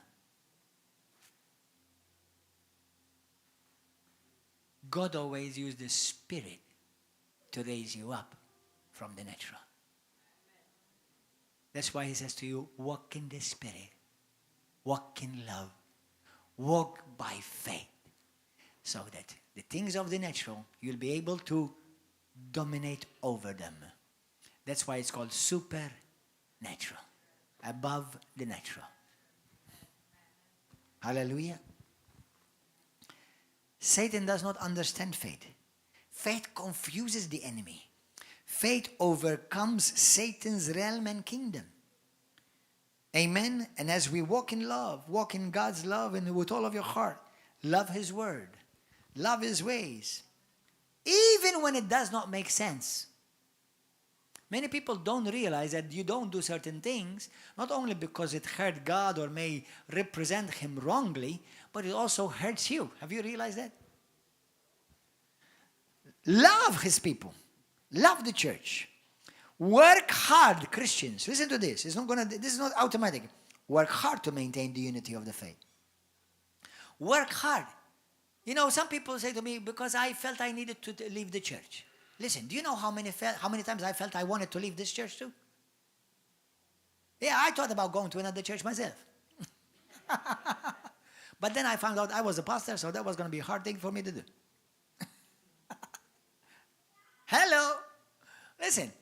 A: God always used the spirit to raise you up from the natural. That's why he says to you, walk in the spirit. Walk in love. Walk by faith. So that the things of the natural, you'll be able to dominate over them. That's why it's called supernatural. Above the natural. Hallelujah. Satan does not understand faith. Faith confuses the enemy. Faith overcomes Satan's realm and kingdom. Amen? And as we walk in love, walk in God's love and with all of your heart, love his word, love his ways, even when it does not make sense. Many people don't realize that you don't do certain things, not only because it hurt God or may represent him wrongly, but it also hurts you. Have you realized that? Love his people. Love the church. Work hard, Christians. Listen to this. This is not automatic. Work hard to maintain the unity of the faith. Work hard. You know, some people say to me, because I felt I needed to leave the church. Listen, do you know how many times I felt I wanted to leave this church too? Yeah, I thought about going to another church myself. But then I found out I was a pastor, so that was going to be a hard thing for me to do. Hello. Listen.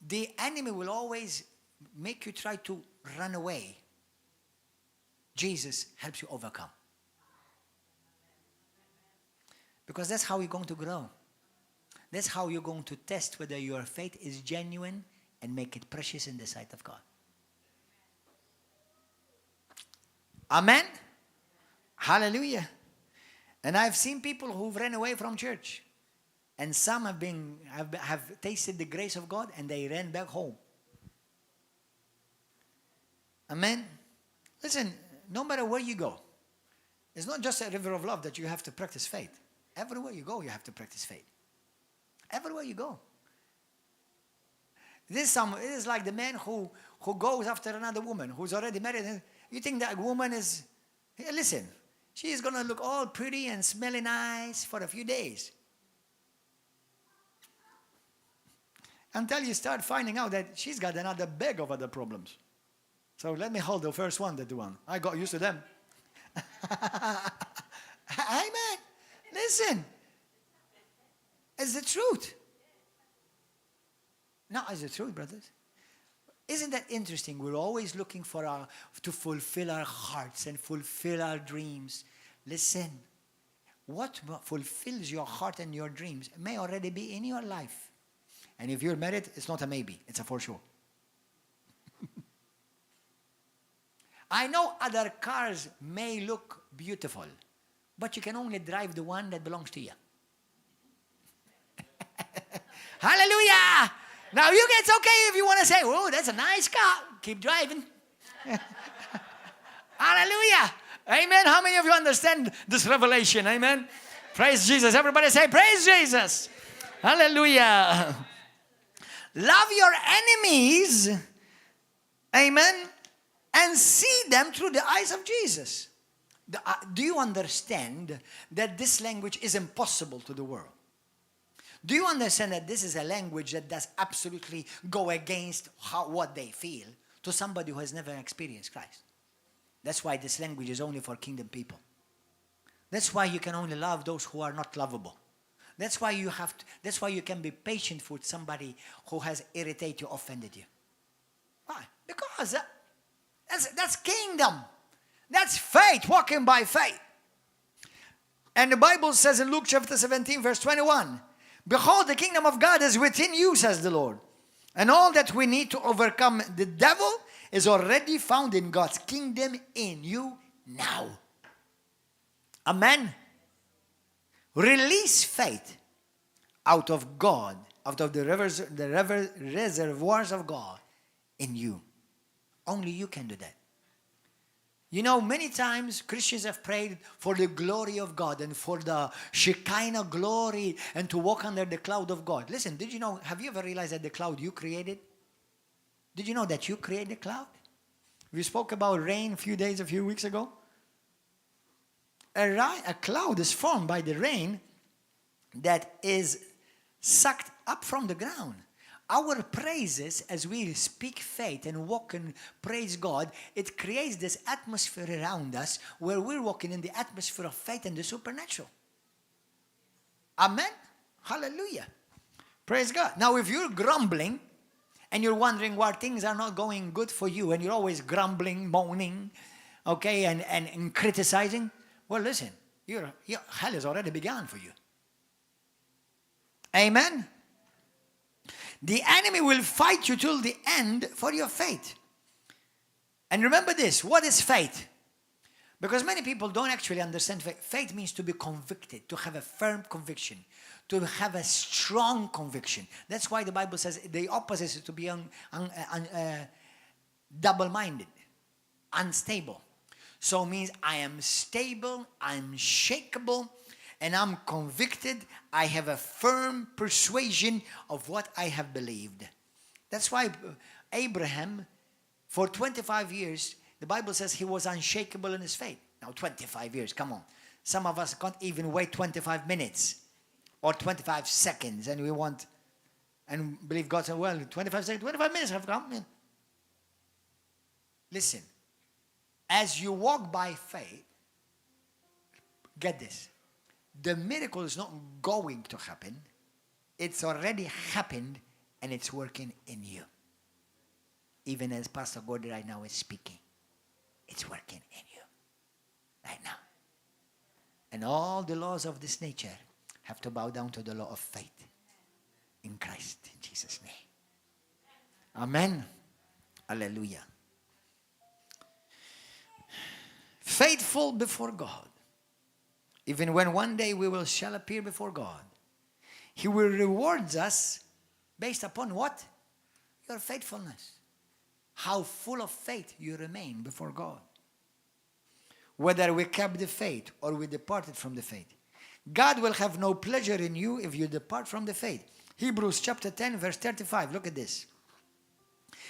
A: The enemy will always make you try to run away. Jesus helps you overcome. Because that's how you're going to grow. That's how you're going to test whether your faith is genuine and make it precious in the sight of God. Amen? Hallelujah. And I've seen people who've ran away from church. And some have tasted the grace of God and they ran back home. Amen? Listen, no matter where you go, it's not just a river of love that you have to practice faith. Everywhere you go, you have to practice faith. Everywhere you go. It is like the man who goes after another woman who's already married. You think that woman is, hey, listen, she is going to look all pretty and smelly nice for a few days. Until you start finding out that she's got another bag of other problems. So let me hold the first one, that one. I got used to them. Amen. Listen. It's the truth. No, it's the truth, brothers. Isn't that interesting? We're always looking to fulfill our hearts and fulfill our dreams. Listen, what fulfills your heart and your dreams may already be in your life. And if you're married, it's not a maybe, it's a for sure. I know other cars may look beautiful, but you can only drive the one that belongs to you. Hallelujah! Now it's okay if you want to say, oh, that's a nice car. Keep driving. Hallelujah. Amen. How many of you understand this revelation? Amen. Praise Jesus. Everybody say, praise Jesus. Hallelujah. Love your enemies. Amen. And see them through the eyes of Jesus. Do you understand that this language is impossible to the world? Do you understand that this is a language that does absolutely go against what they feel to somebody who has never experienced Christ? That's why this language is only for kingdom people. That's why you can only love those who are not lovable. That's why you can be patient with somebody who has irritated you, offended you. Why? Because that's kingdom. That's faith, walking by faith. And the Bible says in Luke chapter 17, verse 21, behold, the kingdom of God is within you, says the Lord. And all that we need to overcome the devil is already found in God's kingdom in you now. Amen. Release faith out of God, out of the reservoirs of God in you. Only you can do that. You know, many times Christians have prayed for the glory of God and for the Shekinah glory and to walk under the cloud of God. Listen, did you know, have you ever realized that the cloud you created? Did you know that you created the cloud? We spoke about rain a few weeks ago. A cloud is formed by the rain that is sucked up from the ground. Our praises, as we speak faith and walk and praise God, it creates this atmosphere around us where we're walking in the atmosphere of faith and the supernatural. Amen? Hallelujah. Praise God. Now, if you're grumbling and you're wondering why things are not going good for you and you're always grumbling, moaning, okay, and criticizing, well, listen, hell has already begun for you. Amen? The enemy will fight you till the end for your faith. And remember this, what is faith? Because many people don't actually understand faith. Faith means to be convicted, to have a firm conviction, to have a strong conviction. That's why the Bible says the opposite is to be double-minded, unstable. So it means I am stable, I'm shakable, and I'm convicted. I have a firm persuasion of what I have believed. That's why Abraham, for 25 years, the Bible says he was unshakable in his faith. Now, 25 years, come on. Some of us can't even wait 25 minutes or 25 seconds, and we want, and believe God said, well, 25 seconds, 25 minutes have come. Man. Listen, as you walk by faith, get this. The miracle is not going to happen. It's already happened and it's working in you. Even as Pastor Gordon right now is speaking, it's working in you right now. And all the laws of this nature have to bow down to the law of faith in Christ, in Jesus' name. Amen. Hallelujah. faithful before God, even when one day we shall appear before God, He will reward us based upon what? Your faithfulness. How full of faith you remain before God. Whether we kept the faith or we departed from the faith. God will have no pleasure in you if you depart from the faith. Hebrews chapter 10 verse 35. Look at this.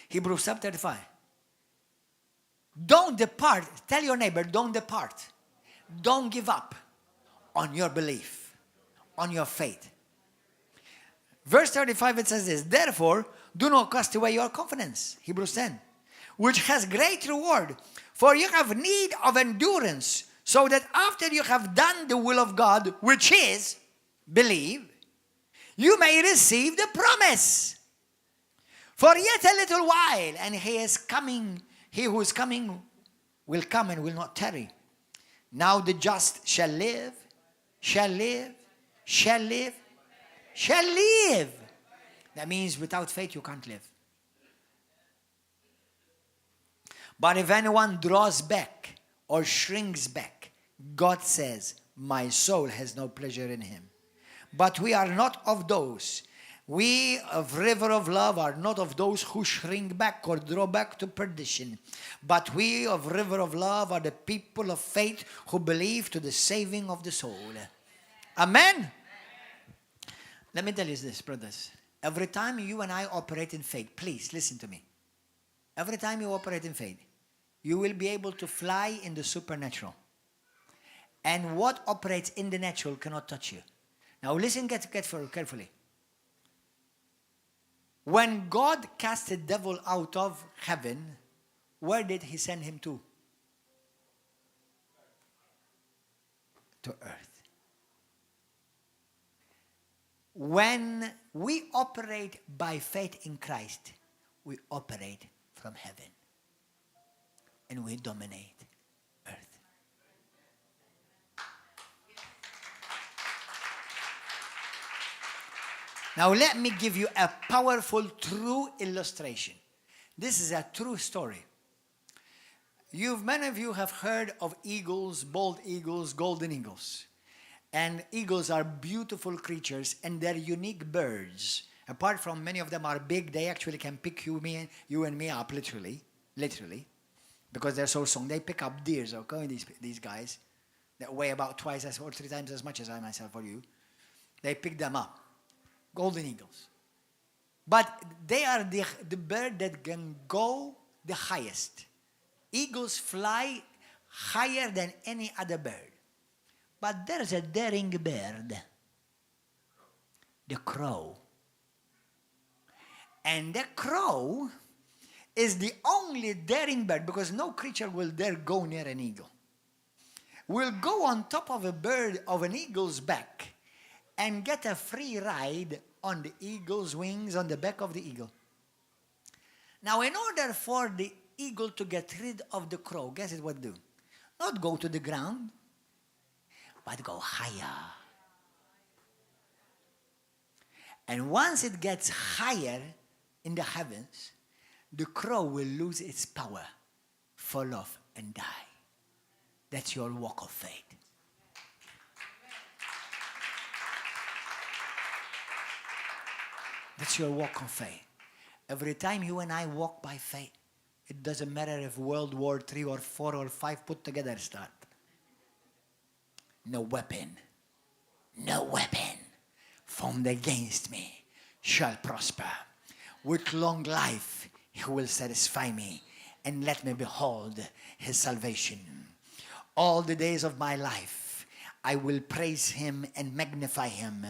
A: Hebrews chapter 35. Don't depart. Tell your neighbor, don't depart. Don't give up on your belief, on your faith. Verse 35, it says this, therefore, do not cast away your confidence, Hebrews 10, which has great reward, for you have need of endurance, so that after you have done the will of God, which is, believe, you may receive the promise. For yet a little while, and he who is coming will come and will not tarry. Now the just shall live. That means without faith you can't live. But if anyone draws back or shrinks back, God says, my soul has no pleasure in him. But we are not of those. We of River of Love are not of those who shrink back or draw back to perdition. But we of River of Love are the people of faith who believe to the saving of the soul. Amen? Let me tell you this, brothers. Every time you and I operate in faith, please listen to me. Every time you operate in faith, you will be able to fly in the supernatural. And what operates in the natural cannot touch you. Now listen carefully. When God cast the devil out of heaven, where did he send him to? To earth. When we operate by faith in Christ, we operate from heaven. And we dominate earth. Now let me give you a powerful, true illustration. This is a true story. Many of you have heard of eagles, bald eagles, golden eagles. And eagles are beautiful creatures and they're unique birds. Apart from many of them are big, they actually can pick you and me up literally. Because they're so strong. They pick up deers, okay, these guys that weigh about twice or 3 times as much as I myself or you. They pick them up. Golden eagles. But they are the bird that can go the highest. Eagles fly higher than any other bird. But there's a daring bird, the crow. And the crow is the only daring bird, because no creature will dare go near an eagle. Will go on top of an eagle's back and get a free ride on the eagle's wings, on the back of the eagle. Now, in order for the eagle to get rid of the crow, guess it would do? Not go to the ground, but go higher. And once it gets higher in the heavens, the crow will lose its power, fall off, and die. That's your walk of faith. That's your walk of faith. Every time you and I walk by faith, it doesn't matter if World War III or 4 or 5 put together start. No weapon formed against me shall prosper. With long life he will satisfy me and let me behold his salvation. All the days of my life I will praise him and magnify him.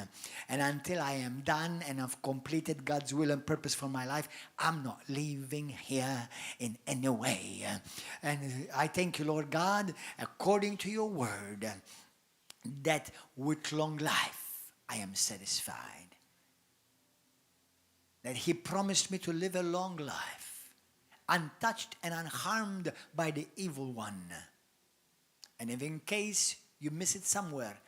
A: And until I am done and have completed God's will and purpose for my life, I'm not leaving here in any way. And I thank you, Lord God, according to your word, that with long life I am satisfied. That he promised me to live a long life, untouched and unharmed by the evil one. And if in case you miss it somewhere,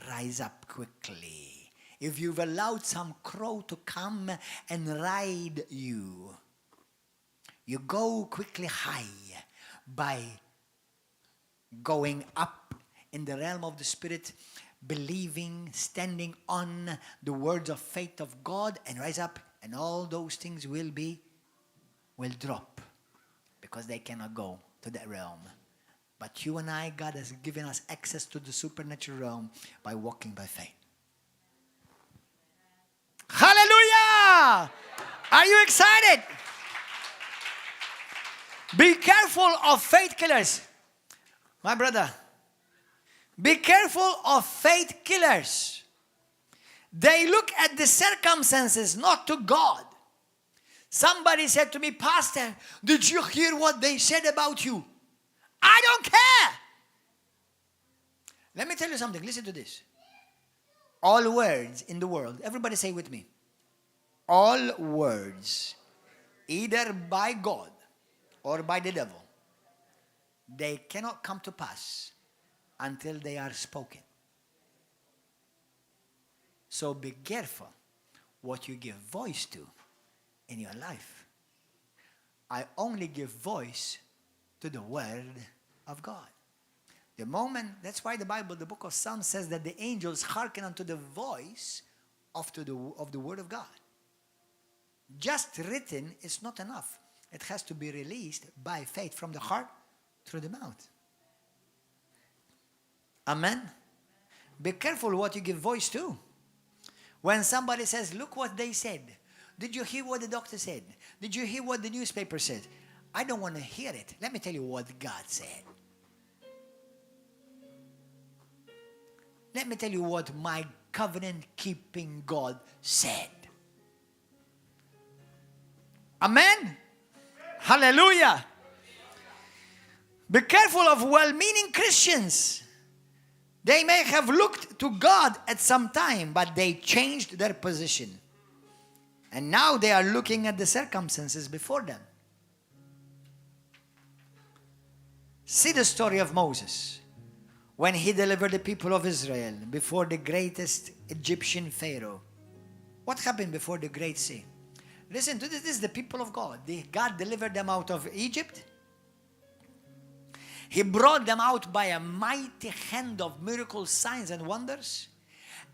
A: rise up quickly. If you've allowed some crow to come and ride you, you go quickly high by going up in the realm of the Spirit, believing, standing on the words of faith of God, and rise up, and all those things will drop, because they cannot go to that realm. But you and I, God has given us access to the supernatural realm by walking by faith. Hallelujah! Are you excited? Be careful of faith killers. My brother, be careful of faith killers. They look at the circumstances, not to God. Somebody said to me, Pastor, did you hear what they said about you? I don't care. Let me tell you something. Listen to this. All words in the world, everybody say with me. All words, either by God or by the devil, they cannot come to pass until they are spoken. So be careful what you give voice to in your life. I only give voice to the word of God. The moment, that's why the Bible, the book of Psalms says that the angels hearken unto the voice of the word of God. Just written is not enough. It has to be released by faith from the heart through the mouth. Amen? Be careful what you give voice to. When somebody says, look what they said. Did you hear what the doctor said? Did you hear what the newspaper said? I don't want to hear it. Let me tell you what God said. Let me tell you what my covenant-keeping God said. Amen? Hallelujah. Be careful of well-meaning Christians. They may have looked to God at some time, but they changed their position. And now they are looking at the circumstances before them. See the story of Moses when he delivered the people of Israel before the greatest Egyptian Pharaoh. What happened before the Great Sea? Listen to this. This is the people of God. God delivered them out of Egypt. He brought them out by a mighty hand of miracles, signs, and wonders.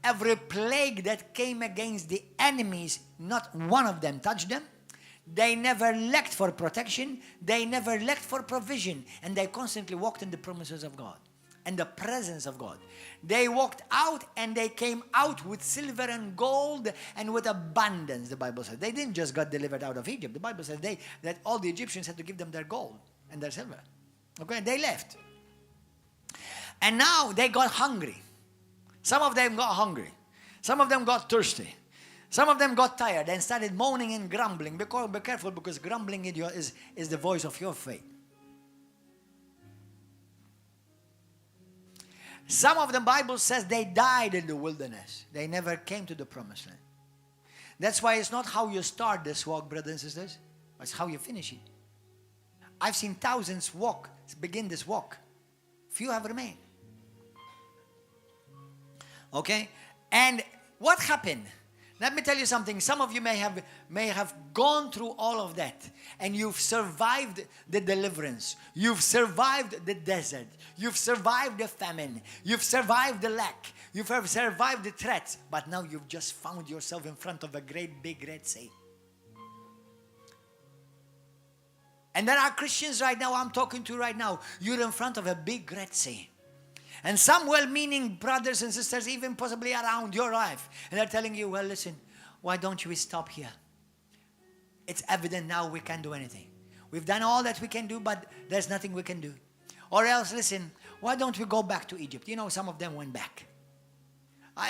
A: Every plague that came against the enemies, not one of them touched them. They never lacked for protection. They never lacked for provision. And they constantly walked in the promises of God and the presence of God. They walked out and they came out with silver and gold and with abundance, the Bible says. They didn't just got delivered out of Egypt. The Bible says that all the Egyptians had to give them their gold and their silver. Okay, they left. And now they got hungry. Some of them got hungry. Some of them got thirsty. Some of them got tired and started moaning and grumbling. Be careful, because grumbling is the voice of your faith. Some of the Bible says they died in the wilderness. They never came to the promised land. That's why it's not how you start this walk, brothers and sisters. It's how you finish it. I've seen thousands begin this walk. Few have remained. Okay? And what happened? Let me tell you something. Some of you may have gone through all of that, and you've survived the deliverance. You've survived the desert. You've survived the famine. You've survived the lack. You've survived the threats. But now you've just found yourself in front of a great big Red Sea. And there are Christians right now, I'm talking to right now, you're in front of a big Red Sea. And some well-meaning brothers and sisters, even possibly around your life, and they're telling you, well, listen, why don't we stop here? It's evident now we can't do anything. We've done all that we can do, but there's nothing we can do. Or else, listen, why don't we go back to Egypt? You know, some of them went back.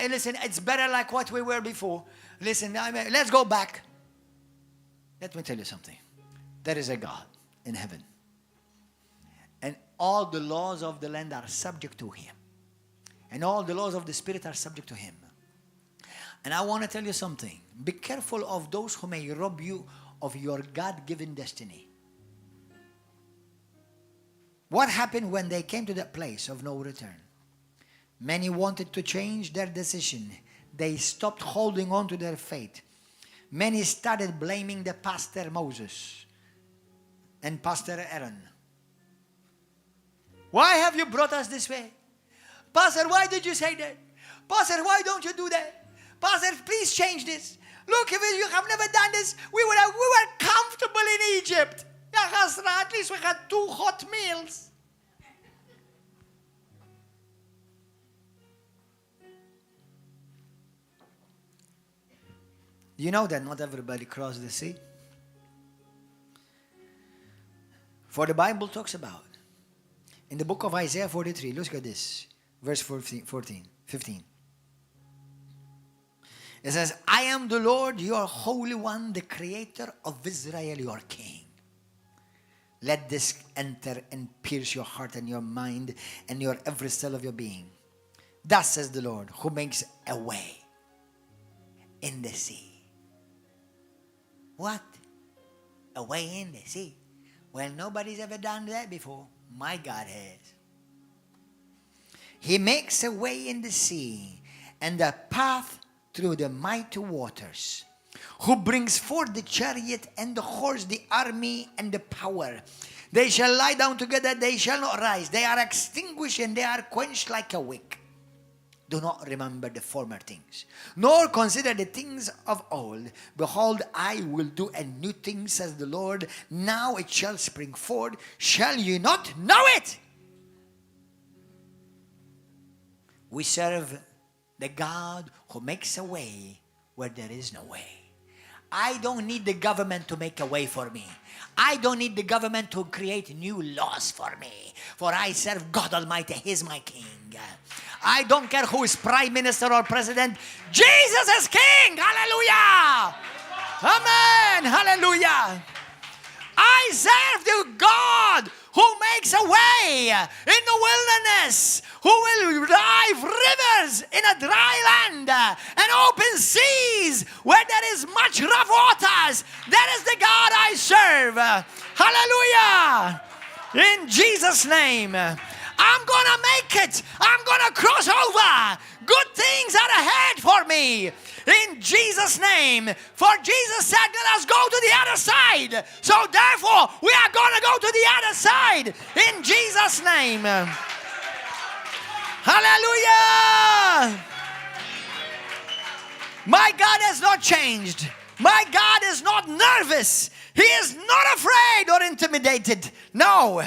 A: Listen, it's better like what we were before. Listen, let's go back. Let me tell you something. There is a God in heaven. And all the laws of the land are subject to him. And all the laws of the Spirit are subject to him. And I want to tell you something. Be careful of those who may rob you of your God-given destiny. What happened when they came to that place of no return? Many wanted to change their decision. They stopped holding on to their faith. Many started blaming the pastor Moses and Pastor Aaron. Why have you brought us this way? Pastor, why did you say that? Pastor, why don't you do that? Pastor, please change this. Look, if you have never done this, we were comfortable in Egypt. At least we had 2 hot meals. You know that not everybody crossed the sea. For the Bible talks about, in the book of Isaiah 43, look at this, verse 15. It says, I am the Lord, your Holy One, the Creator of Israel, your King. Let this enter and pierce your heart and your mind and your every cell of your being. Thus says the Lord, who makes a way in the sea. What? A way in the sea. Well, nobody's ever done that before. My God has. He makes a way in the sea and a path through the mighty waters. Who brings forth the chariot and the horse, the army and the power. They shall lie down together, they shall not rise. They are extinguished and they are quenched like a wick. Do not remember the former things, nor consider the things of old. Behold, I will do a new thing, says the Lord. Now it shall spring forth. Shall you not know it? We serve the God who makes a way where there is no way. I don't need the government to make a way for me. I don't need the government to create new laws for me. For I serve God Almighty. He's my King. I don't care who is Prime Minister or President. Jesus is King. Hallelujah. Amen. Hallelujah. I serve the God who makes a way in the wilderness, who will drive rivers in a dry land and open seas where there is much rough waters. That is the God I serve. Hallelujah. In Jesus' name. I'm going to make it. I'm going to cross over. Good things are ahead for me. In Jesus' name. For Jesus said, let us go to the other side. So therefore, we are going to go to the other side. In Jesus' name. Hallelujah. My God has not changed. My God is not nervous. He is not afraid or intimidated. No.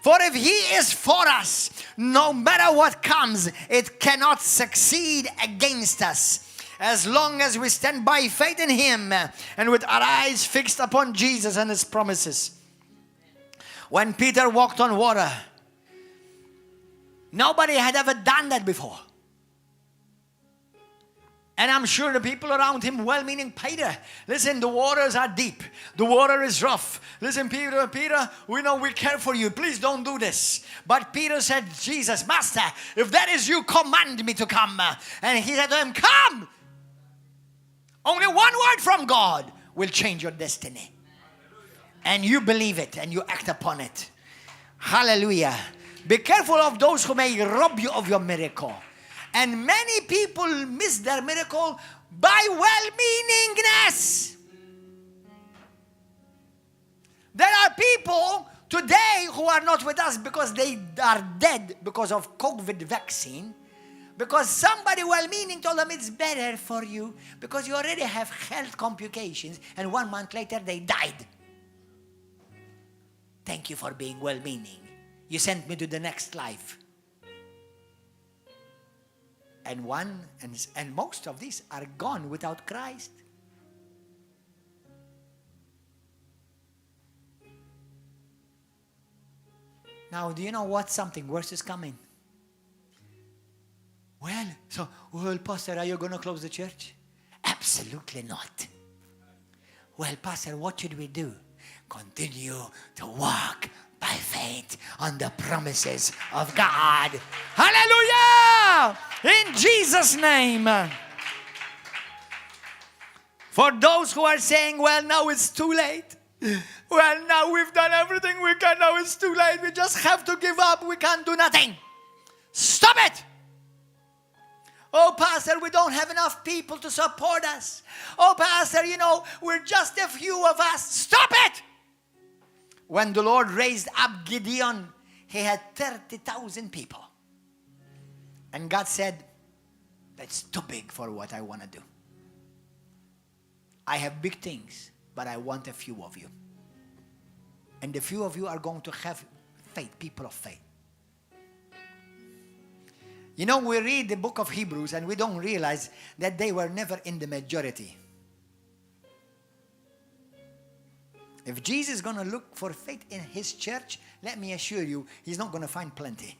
A: For if He is for us, no matter what comes, it cannot succeed against us. As long as we stand by faith in Him and with our eyes fixed upon Jesus and His promises. When Peter walked on water, nobody had ever done that before. And I'm sure the people around him, well-meaning, Peter, listen, the waters are deep. The water is rough. Listen, Peter, we know we care for you. Please don't do this. But Peter said, Jesus, Master, if that is you, command me to come. And he said to him, come. Only one word from God will change your destiny. And you believe it and you act upon it. Hallelujah. Be careful of those who may rob you of your miracle. And many people miss their miracle by well-meaningness. There are people today who are not with us because they are dead because of COVID vaccine. Because somebody well-meaning told them it's better for you because you already have health complications, and 1 month later they died. Thank you for being well-meaning. You sent me to the next life. And most of these are gone without Christ. Now, do you know what? Something worse is coming. Well, Pastor, are you going to close the church? Absolutely not. Well, Pastor, what should we do? Continue to walk by faith on the promises of God. Hallelujah! In Jesus' name. For those who are saying, well, now it's too late. Well, now we've done everything we can. Now it's too late. We just have to give up. We can't do nothing. Stop it. Oh, Pastor, we don't have enough people to support us. Oh, Pastor, we're just a few of us. Stop it. When the Lord raised up Gideon, he had 30,000 people. And God said, that's too big for what I want to do. I have big things, but I want a few of you. And the few of you are going to have faith, people of faith. You know, we read the book of Hebrews and we don't realize that they were never in the majority. If Jesus is going to look for faith in his church, let me assure you, he's not going to find plenty.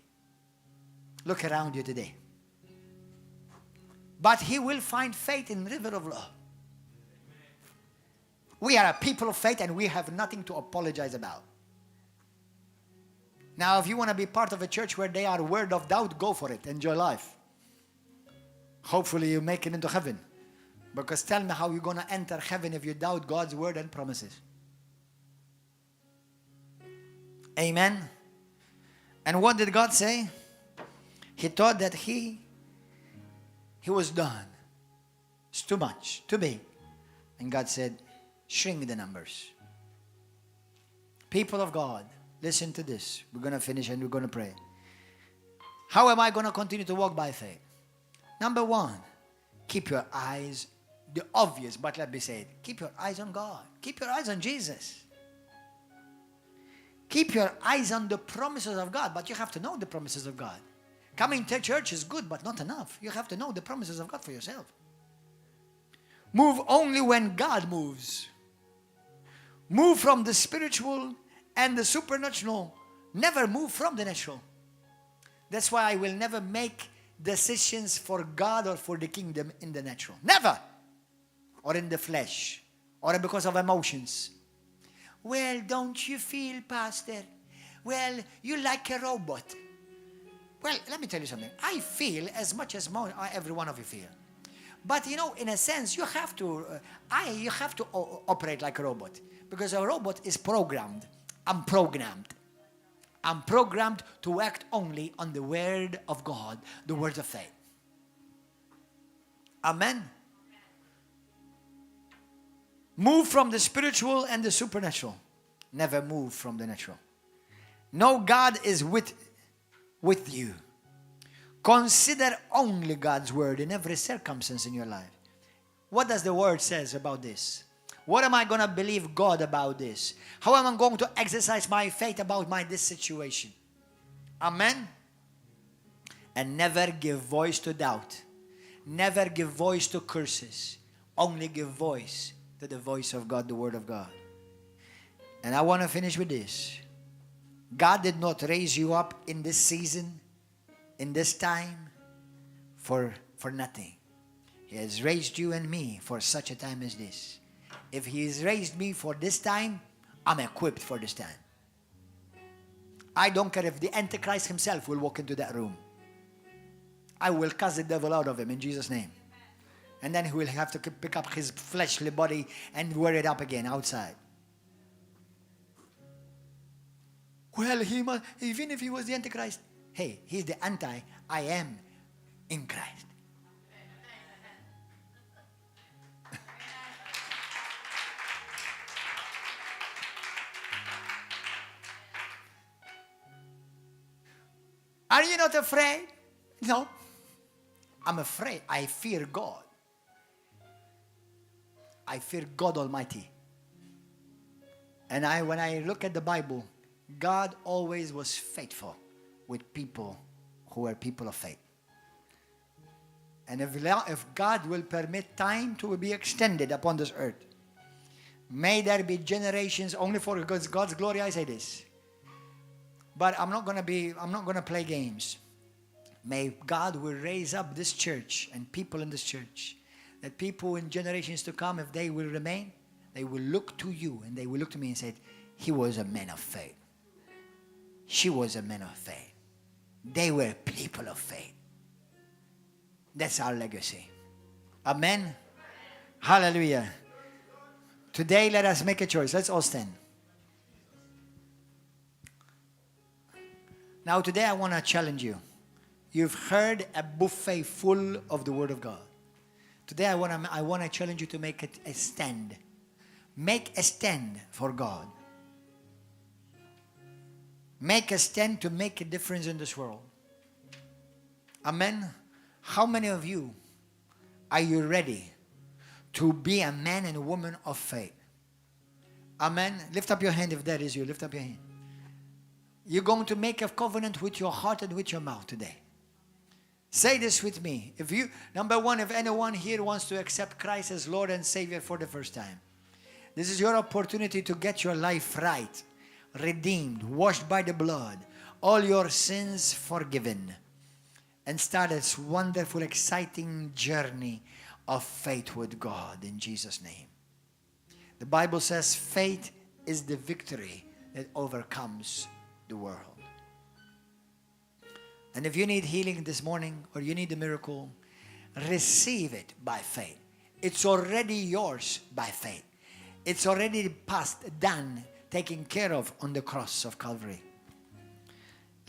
A: Look around you today. But he will find faith in River of Love. We are a people of faith and we have nothing to apologize about. Now, if you want to be part of a church where they are word of doubt, go for it. Enjoy life. Hopefully you make it into heaven. Because tell me how you're going to enter heaven if you doubt God's word and promises. Amen. And what did God say? He thought that he was done. It's too much, too big. And God said, shrink the numbers. People of God, listen to this. We're going to finish and we're going to pray. How am I going to continue to walk by faith? Number one, keep your eyes, the obvious, but let me say it. Keep your eyes on God. Keep your eyes on Jesus. Keep your eyes on the promises of God, but you have to know the promises of God. Coming to church is good, but not enough. You have to know the promises of God for yourself. Move only when God moves. Move from the spiritual and the supernatural. Never move from the natural. That's why I will never make decisions for God or for the kingdom in the natural. Never. Or in the flesh. Or because of emotions. Well, don't you feel, Pastor? Well, you like a robot. Well, let me tell you something. I feel as much as every one of you feel. But you know, in a sense, you have to operate like a robot. Because a robot is programmed. I'm programmed. I'm programmed to act only on the word of God, the word of faith. Amen. Move from the spiritual and the supernatural. Never move from the natural. No, God is with you. Consider only God's word in every circumstance in your life. What does the word says about this? What am I going to believe God about this? How am I going to exercise my faith about this situation? Amen? And never give voice to doubt. Never give voice to curses. Only give voice to the voice of God, the word of God. And I want to finish with this. God did not raise you up in this season, in this time, for nothing. He has raised you and me for such a time as this. If He has raised me for this time, I'm equipped for this time. I don't care if the Antichrist himself will walk into that room. I will cast the devil out of him in Jesus' name. And then he will have to pick up his fleshly body and wear it up again outside. Well, even if he was the Antichrist, hey, he's the anti, I am in Christ. Are you not afraid? No. I'm afraid. I fear God. I fear God Almighty. And when I look at the Bible, God always was faithful with people who were people of faith. And if God will permit time to be extended upon this earth, may there be generations only for God's glory, I say this. But I'm not going to play games. May God will raise up this church and people in this church, that people in generations to come, if they will remain, they will look to you and they will look to me and say, he was a man of faith. She was a man of faith. They were people of faith. That's our legacy. Amen. Hallelujah. Today, let us make a choice. Let's all stand. Now, today I want to challenge you. You've heard a buffet full of the Word of God. Today I want to challenge you to make it a stand. Make a stand for God. make a stand to make a difference in this world. Amen. How many of you are you ready to be a man and a woman of faith? Amen. Lift up your hand if that is you. Lift up your hand. You're going to make a covenant with your heart and with your mouth today. Say this with me. If you, number one, if anyone here wants to accept Christ as Lord and Savior for the first time, this is your opportunity to get your life right, redeemed, washed by the blood, all your sins forgiven, and start this wonderful, exciting journey of faith with God in Jesus' name. The Bible says faith is the victory that overcomes the world. And if you need healing this morning or you need a miracle, receive it by faith. It's already yours by faith. It's already past, done, taken care of on the cross of Calvary.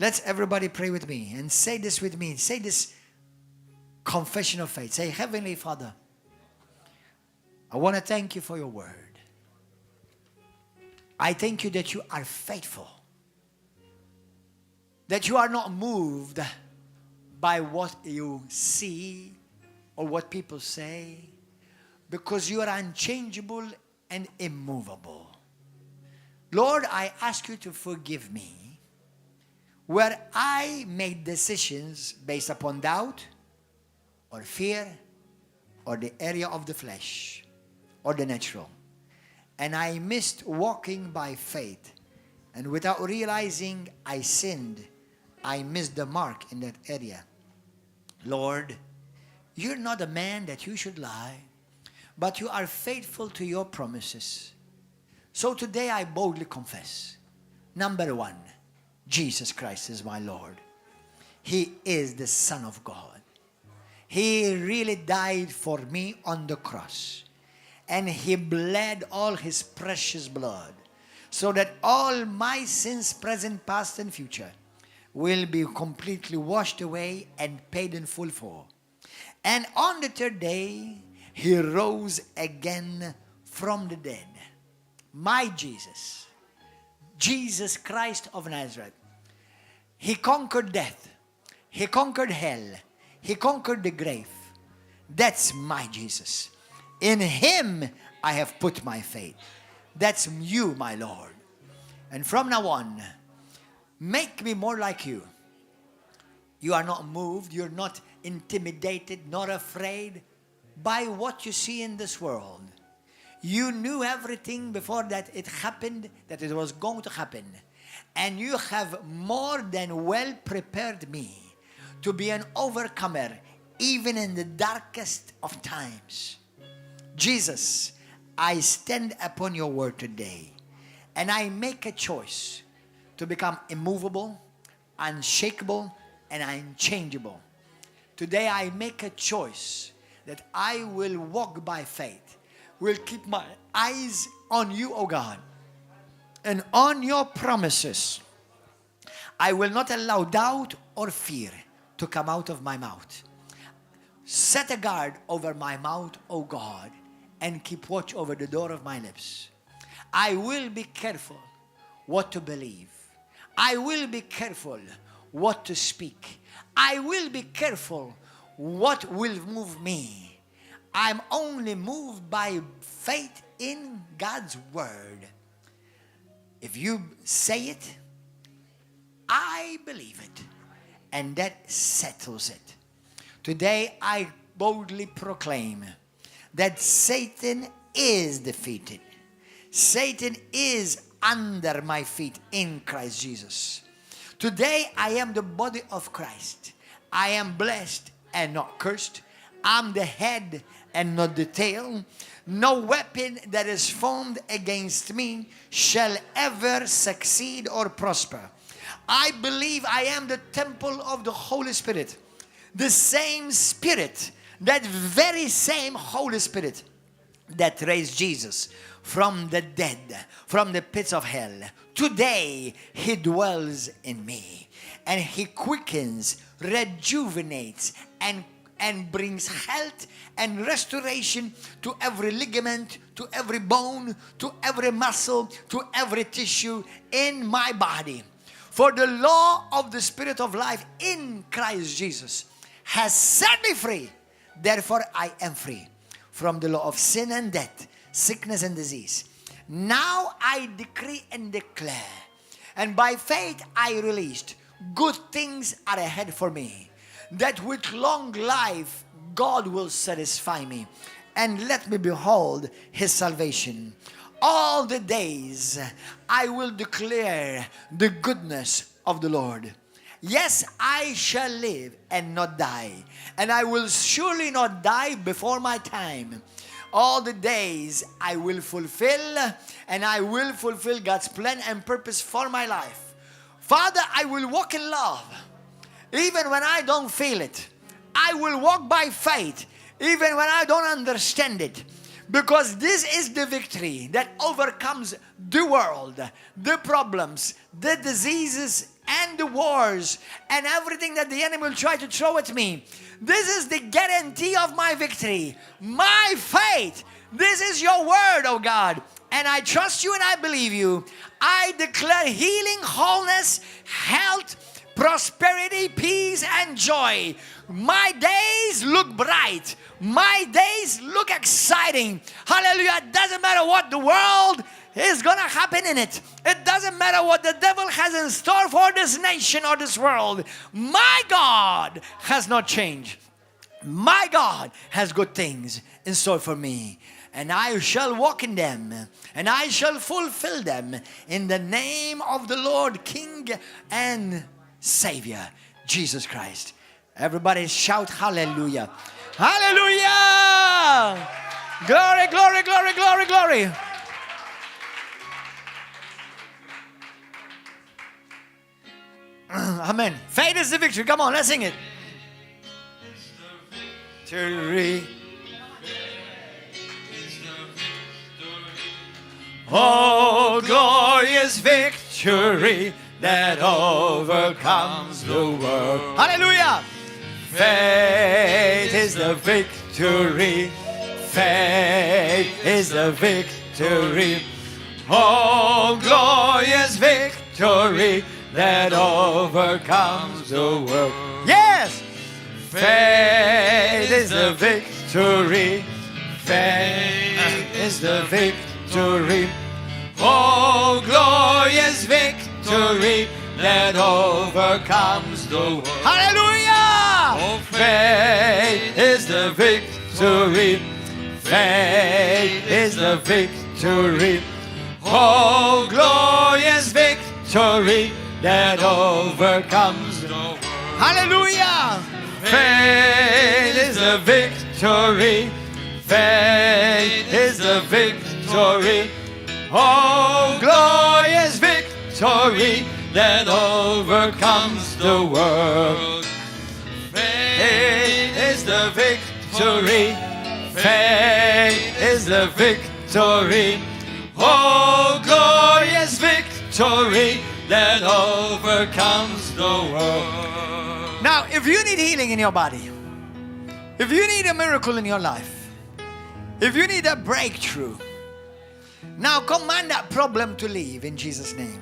A: Let's everybody pray with me and say this with me. Say this confession of faith. Say, Heavenly Father, I want to thank you for your word. I thank you that you are faithful. That you are not moved by what you see or what people say, because you are unchangeable and immovable. Lord, I ask you to forgive me where I made decisions based upon doubt or fear or the area of the flesh or the natural. And I missed walking by faith. And without realizing I sinned, I missed the mark in that area. Lord, you're not a man that you should lie, but you are faithful to your promises. So today I boldly confess. Number one, Jesus Christ is my Lord. He is the Son of God. He really died for me on the cross. And He bled all His precious blood so that all my sins, present, past, and future, will be completely washed away and paid in full for. And on the third day, He rose again from the dead. My Jesus, Jesus Christ of Nazareth, He conquered death. He conquered hell. He conquered the grave. That's my Jesus. In Him I have put my faith. That's you, my Lord. And from now on, make me more like you. You are not moved, you're not intimidated, not afraid by what you see in this world. You knew everything before that it happened, that it was going to happen. And you have more than well prepared me to be an overcomer, even in the darkest of times. Jesus, I stand upon your word today, and I make a choice to become immovable, unshakable, and unchangeable. Today I make a choice that I will walk by faith, will keep my eyes on you, O God, and on your promises. I will not allow doubt or fear to come out of my mouth. Set a guard over my mouth, O God, and keep watch over the door of my lips. I will be careful what to believe. I will be careful what to speak. I will be careful what will move me. I'm only moved by faith in God's word. If you say it, I believe it. And that settles it. Today I boldly proclaim that Satan is defeated. Satan is under my feet in Christ Jesus. Today I am the body of Christ. I am blessed and not cursed. I'm the head and not the tail. No weapon that is formed against me shall ever succeed or prosper. I believe I am the temple of the Holy Spirit. The same Spirit, that very same Holy Spirit that raised Jesus from the dead, from the pits of hell. Today, He dwells in me. And He quickens, rejuvenates, and brings health and restoration to every ligament, to every bone, to every muscle, to every tissue in my body. For the law of the Spirit of life in Christ Jesus has set me free. Therefore I am free from the law of sin and death, sickness and disease. Now I decree and declare, and by faith I released, good things are ahead for me, that with long life God will satisfy me and let me behold his salvation. All the days I will declare the goodness of the Lord. Yes, I shall live and not die, and I will surely not die before my time. All the days I will fulfill, and I will fulfill God's plan and purpose for my life. Father, I will walk in love, even when I don't feel it. I will walk by faith, even when I don't understand it. Because this is the victory that overcomes the world, the problems, the diseases, and the wars, and everything that the enemy will try to throw at me. This is the guarantee of my victory. My faith. This is your word, oh God. And I trust you and I believe you. I declare healing, wholeness, health, prosperity, peace, and joy. My days look bright. My days look exciting. Hallelujah. It doesn't matter what the world is going to happen in it. It doesn't matter what the devil has in store for this nation or this world. My God has not changed. My God has good things in store for me. And I shall walk in them, and I shall fulfill them in the name of the Lord, King and Savior, Jesus Christ. Everybody shout hallelujah. Hallelujah! Glory, glory, glory, glory, glory. Amen. Faith is the victory. Come on, let's sing it. Victory. Oh, glorious victory that overcomes the world. Hallelujah. Faith is the victory. Faith is the victory. Oh, glorious victory that overcomes the world. Yes! Faith is the victory. Faith is the victory. Oh, glorious victory that overcomes the world. Hallelujah! Oh, faith is the victory. Faith is the victory. Oh, glorious victory that overcomes the world. Hallelujah! Faith is the victory. Faith is the victory. Oh, glorious victory that overcomes the world. Faith is the victory. Faith is the victory. Oh, glorious victory that overcomes the world. Now, if you need healing in your body, if you need a miracle in your life, if you need a breakthrough, now command that problem to leave in Jesus' name.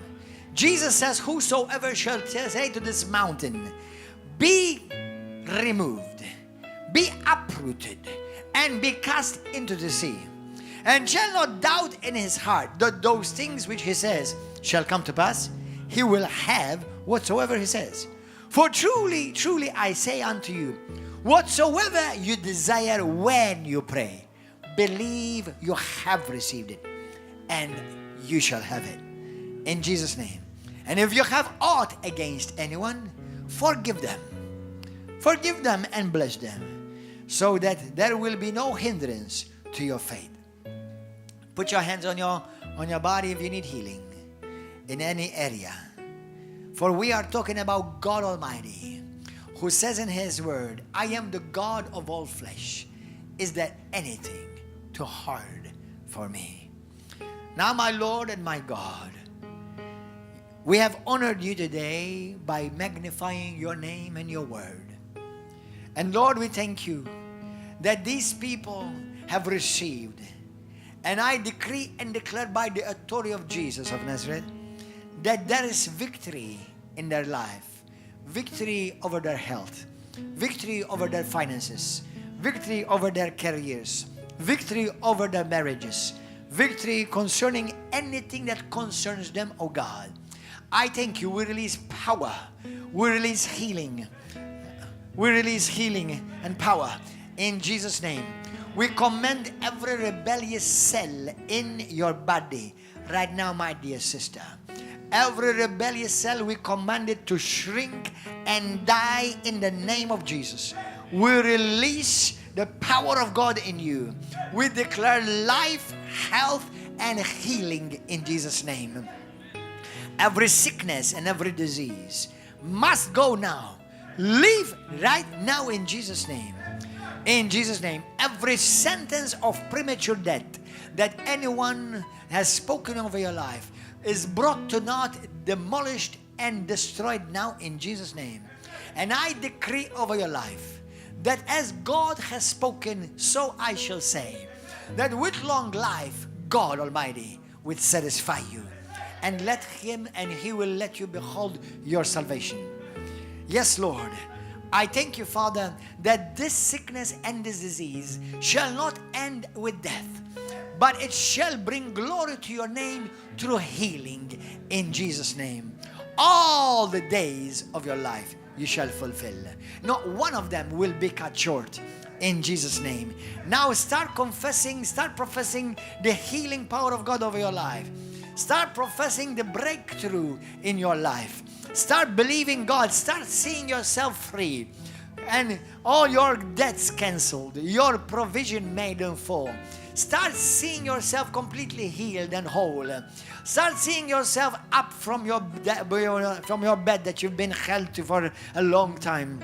A: Jesus says, whosoever shall say to this mountain, be removed, be uprooted, and be cast into the sea, and shall not doubt in his heart that those things which he says shall come to pass, he will have whatsoever he says. For truly, truly I say unto you, whatsoever you desire when you pray, believe you have received it, and you shall have it. In Jesus' name. And if you have aught against anyone, forgive them. Forgive them and bless them, so that there will be no hindrance to your faith. Put your hands on your body if you need healing in any area. For we are talking about God Almighty, who says in his word, I am the God of all flesh. Is there anything too hard for me? Now, my Lord and my God, we have honored you today by magnifying your name and your word. And Lord, we thank you that these people have received. And I decree and declare by the authority of Jesus of Nazareth that there is victory in their life. Victory over their health. Victory over their finances. Victory over their careers. Victory over their marriages. Victory concerning anything that concerns them, oh God. I thank you. We release power. We release healing. We release healing and power in Jesus' name. We command every rebellious cell in your body right now, my dear sister. Every rebellious cell, we command it to shrink and die in the name of Jesus. We release the power of God in you. We declare life, health, and healing in Jesus' name. Every sickness and every disease must go now. Leave right now in Jesus' name. In Jesus' name. Every sentence of premature death that anyone has spoken over your life is brought to naught, demolished, and destroyed now in Jesus' name. And I decree over your life that as God has spoken, so I shall say, that with long life, God Almighty will satisfy you. And let Him, and He will let you behold your salvation. Yes, Lord. I thank you, Father, that this sickness and this disease shall not end with death, but it shall bring glory to your name through healing in Jesus' name. All the days of your life you shall fulfill. Not one of them will be cut short in Jesus' name. Now start confessing, start professing the healing power of God over your life. Start professing the breakthrough in your life. Start believing God. Start seeing yourself free. And all your debts canceled. Your provision made in full. Start seeing yourself completely healed and whole. Start seeing yourself up from your bed that you've been held to for a long time.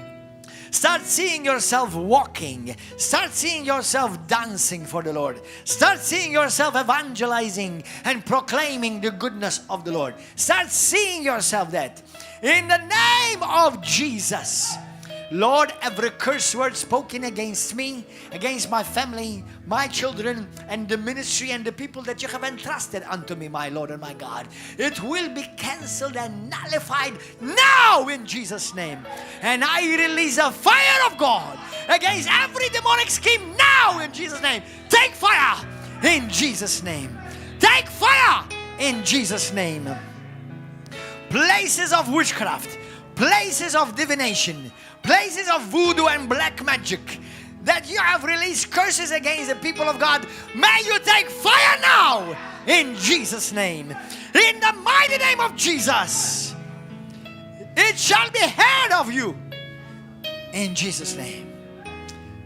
A: Start seeing yourself walking. Start seeing yourself dancing for the Lord. Start seeing yourself evangelizing and proclaiming the goodness of the Lord. Start seeing yourself that. In the name of Jesus. Lord, every curse word spoken against me, against my family, my children, and the ministry and the people that you have entrusted unto me, my Lord and my God, it will be cancelled and nullified now in Jesus' name. And I release a fire of God against every demonic scheme now in Jesus' name. Take fire in Jesus' name. Take fire in Jesus' name. Places of witchcraft, places of divination, places of voodoo and black magic that you have released curses against the people of God, may you take fire now in Jesus' name. In the mighty name of Jesus, it shall be heard of you in Jesus' name.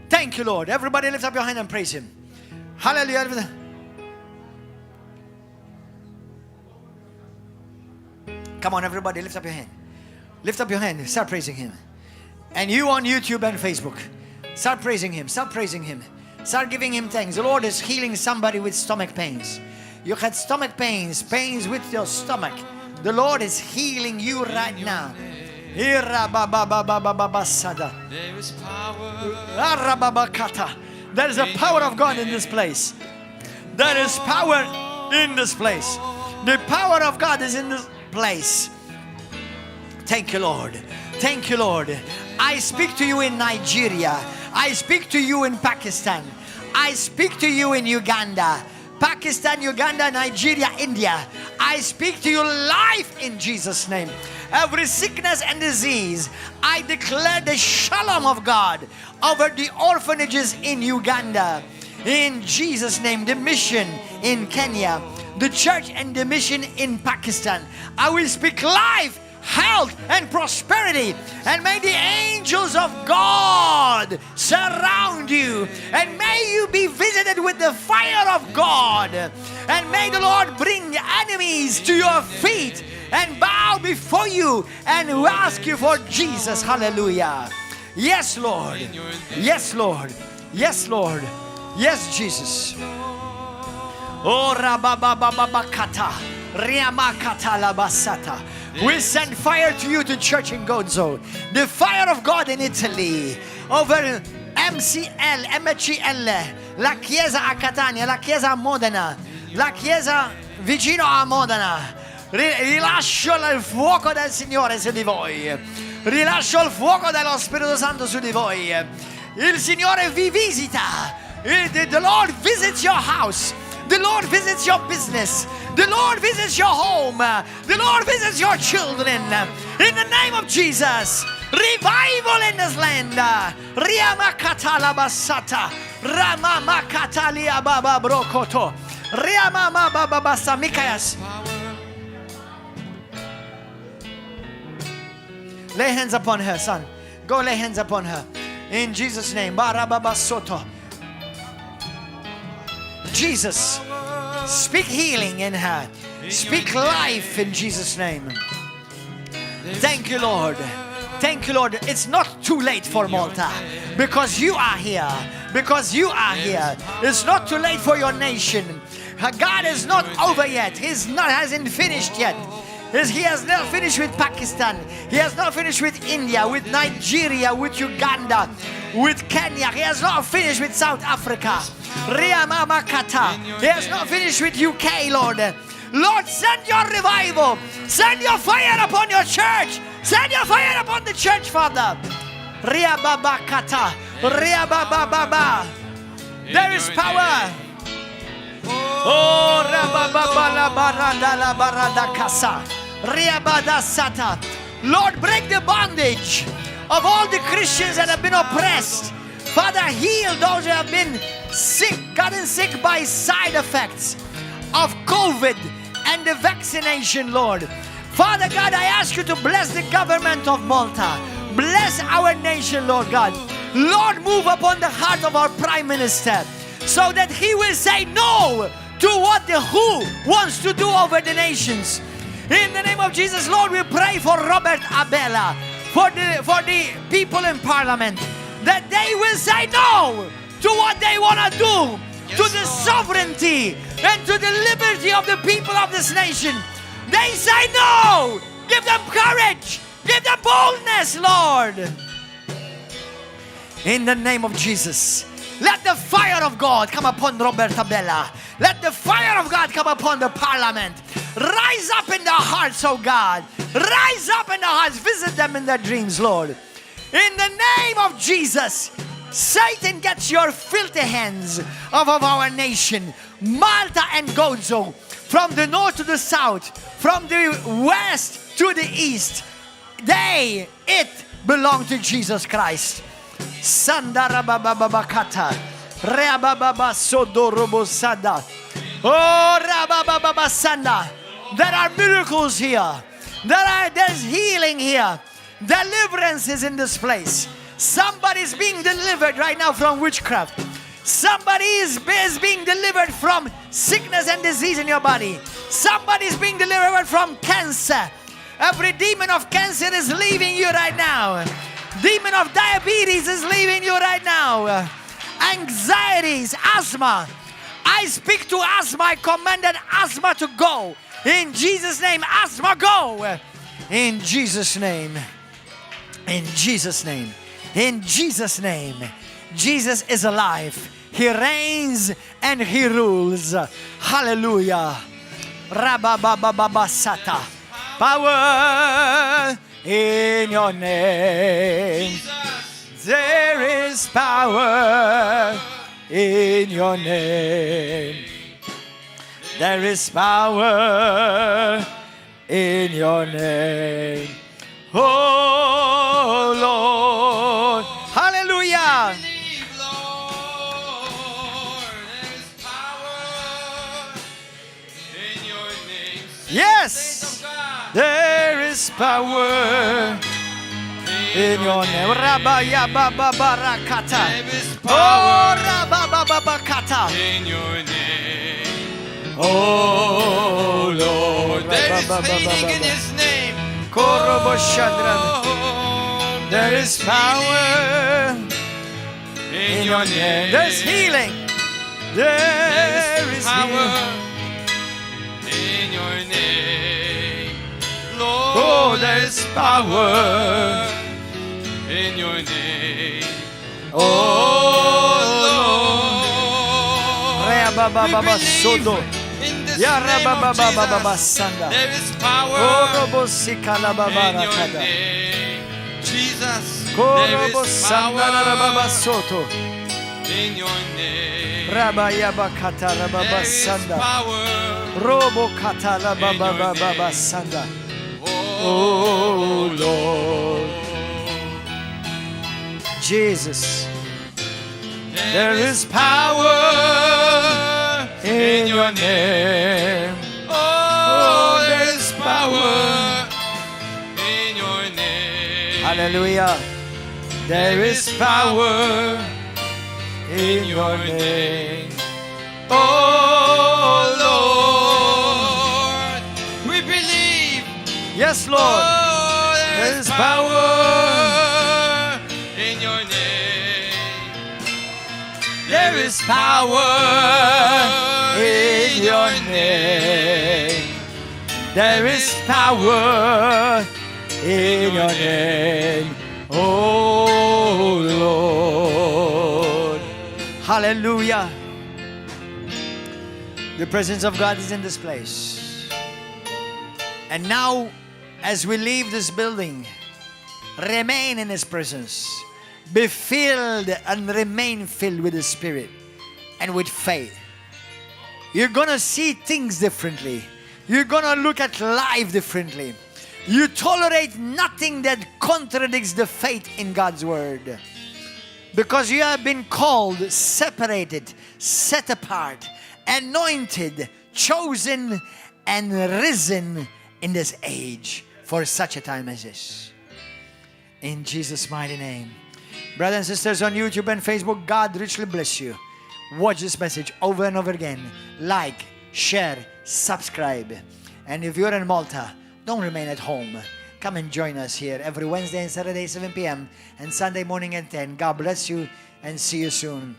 A: Thank you, Lord. Everybody lift up your hand and praise Him. Hallelujah. Come on, everybody, lift up your hand. Lift up your hand. Start praising Him. And you on YouTube and Facebook, start praising Him. Start praising Him. Start giving Him thanks. The Lord is healing somebody with stomach pains. You had stomach pains, pains with your stomach. The Lord is healing you right now. There is power. There is a power of God in this place. There is power in this place. The power of God is in this place. Thank you, Lord. Thank you, Lord. I speak to you in Nigeria. I speak to you in Pakistan. I speak to you in Uganda. Pakistan, Uganda, Nigeria, India. I speak to you life in Jesus' name. Every sickness and disease, I declare the shalom of God over the orphanages in Uganda. In Jesus' name, the mission in Kenya, the church and the mission in Pakistan. I will speak life, health, and prosperity. And may the angels of God surround you. And may you be visited with the fire of God. And may the Lord bring enemies to your feet and bow before you and ask you for Jesus. Hallelujah. Yes, Lord. Yes, Lord. Yes, Lord. Yes, Jesus. Oh, rababababakata, riamakata labasata. We send fire to you to church in Gozo. The fire of God in Italy. Over MCL, MCL, la Chiesa a Catania, la Chiesa a Modena, la Chiesa vicino a Modena. Rilascio il fuoco del Signore su di voi. Rilascio il fuoco dello Spirito Santo su di voi. Il Signore vi visita. The Lord visits your house. The Lord visits your business. The Lord visits your home. The Lord visits your children. In the name of Jesus. Revival in this land. Riamakatala basata. Ramamakatalia baba brokoto. Riamama baba basa mikayas. Lay hands upon her, son. Go lay hands upon her. In Jesus' name. Barababa soto. Jesus, speak healing in her. Speak life in Jesus' name. Thank you, Lord. Thank you, Lord. It's not too late for Malta because you are here. Because you are here. It's not too late for your nation. God is not over yet. Hasn't finished yet. He has not finished with Pakistan. He has not finished with India, with Nigeria, with Uganda, with Kenya. He has not finished with South Africa. He has not finished with UK, Lord. Lord, send your revival. Send your fire upon your church. Send your fire upon the church, Father. There is power. Oh, Lord, break the bondage of all the Christians that have been oppressed. Father, heal those who have been sick, gotten sick by side effects of COVID and the vaccination, Lord. Father God, I ask you to bless the government of Malta. Bless our nation, Lord God. Lord, move upon the heart of our Prime Minister so that he will say no to what the WHO wants to do over the nations. In the name of Jesus, Lord, we pray for Robert Abela, for the people in Parliament, that they will say no to what they want to do, to the sovereignty and to the liberty of the people of this nation. They say no. Give them courage. Give them boldness, Lord. In the name of Jesus, let the fire of God come upon Robert Abela. Let the fire of God come upon the Parliament. Rise up in their hearts, oh God. Rise up in their hearts. Visit them in their dreams, Lord. In the name of Jesus, Satan gets your filthy hands off of our nation. Malta and Gozo, from the north to the south, from the west to the east, it belong to Jesus Christ. Sandarabababakata, Reabababa Sodorobosada, Oh Rabababa Sanda. There are miracles here. There's healing here. Deliverance is in this place. Somebody's being delivered right now from witchcraft. Somebody is being delivered from sickness and disease in your body. Somebody's being delivered from cancer. Every demon of cancer is leaving you right now. Demon of diabetes is leaving you right now. Anxieties, asthma. I speak to asthma. I commanded asthma to go. In Jesus' name, asthma go. In Jesus' name. In Jesus' name. In Jesus' name. Jesus is alive. He reigns and he rules. Hallelujah. Rababababasata. Power in your name. There is power in your name. There is power in your name. Oh Lord. Hallelujah. Yes, there is power in your name. Rabaya Baba Barakata. Oh, Rabababakata.
B: In your name.
A: Oh Lord,
B: There is healing in His name.
A: There is power
B: In your name.
A: There's healing. There is
B: power in your name. Lord,
A: Oh, there is power
B: in your name.
A: Oh
B: Lord,
A: Lord.
B: we believe in the
A: Ya
B: name
A: rabba
B: of
A: baba baba
B: Jesus.
A: sanda.
B: There is power
A: Korobo sikala baba
B: in your
A: rakada.
B: name. Jesus, there
A: Korobo
B: is
A: sanda rababa
B: power
A: soto.
B: in your name.
A: Rabba yaba kata
B: There
A: rababa
B: is
A: sanda.
B: power.
A: Robo kata rababa
B: In your
A: baba
B: name.
A: sanda.
B: Oh Lord,
A: Jesus.
B: there is power in your name. Oh, there is power in your name.
A: Hallelujah. There is power in your name.
B: Oh Lord, we believe.
A: Yes, Lord.
B: Oh, there is power in your name. There is power in your name.
A: There is power in your name. Oh Lord. Hallelujah. The presence of God is in this place. And now, as we leave this building, remain in His presence. Be filled and remain filled with the Spirit and with faith. You're gonna see things differently. You're gonna look at life differently. You tolerate nothing that contradicts the faith in God's Word. Because you have been called, separated, set apart, anointed, chosen, and risen in this age for such a time as this. In Jesus' mighty name. Brothers and sisters on YouTube and Facebook, God richly bless you. Watch this message over and over again. Like, share, subscribe. And if you're in Malta, don't remain at home. Come and join us here every Wednesday and Saturday, 7 p.m. and Sunday morning at 10. God bless you and see you soon.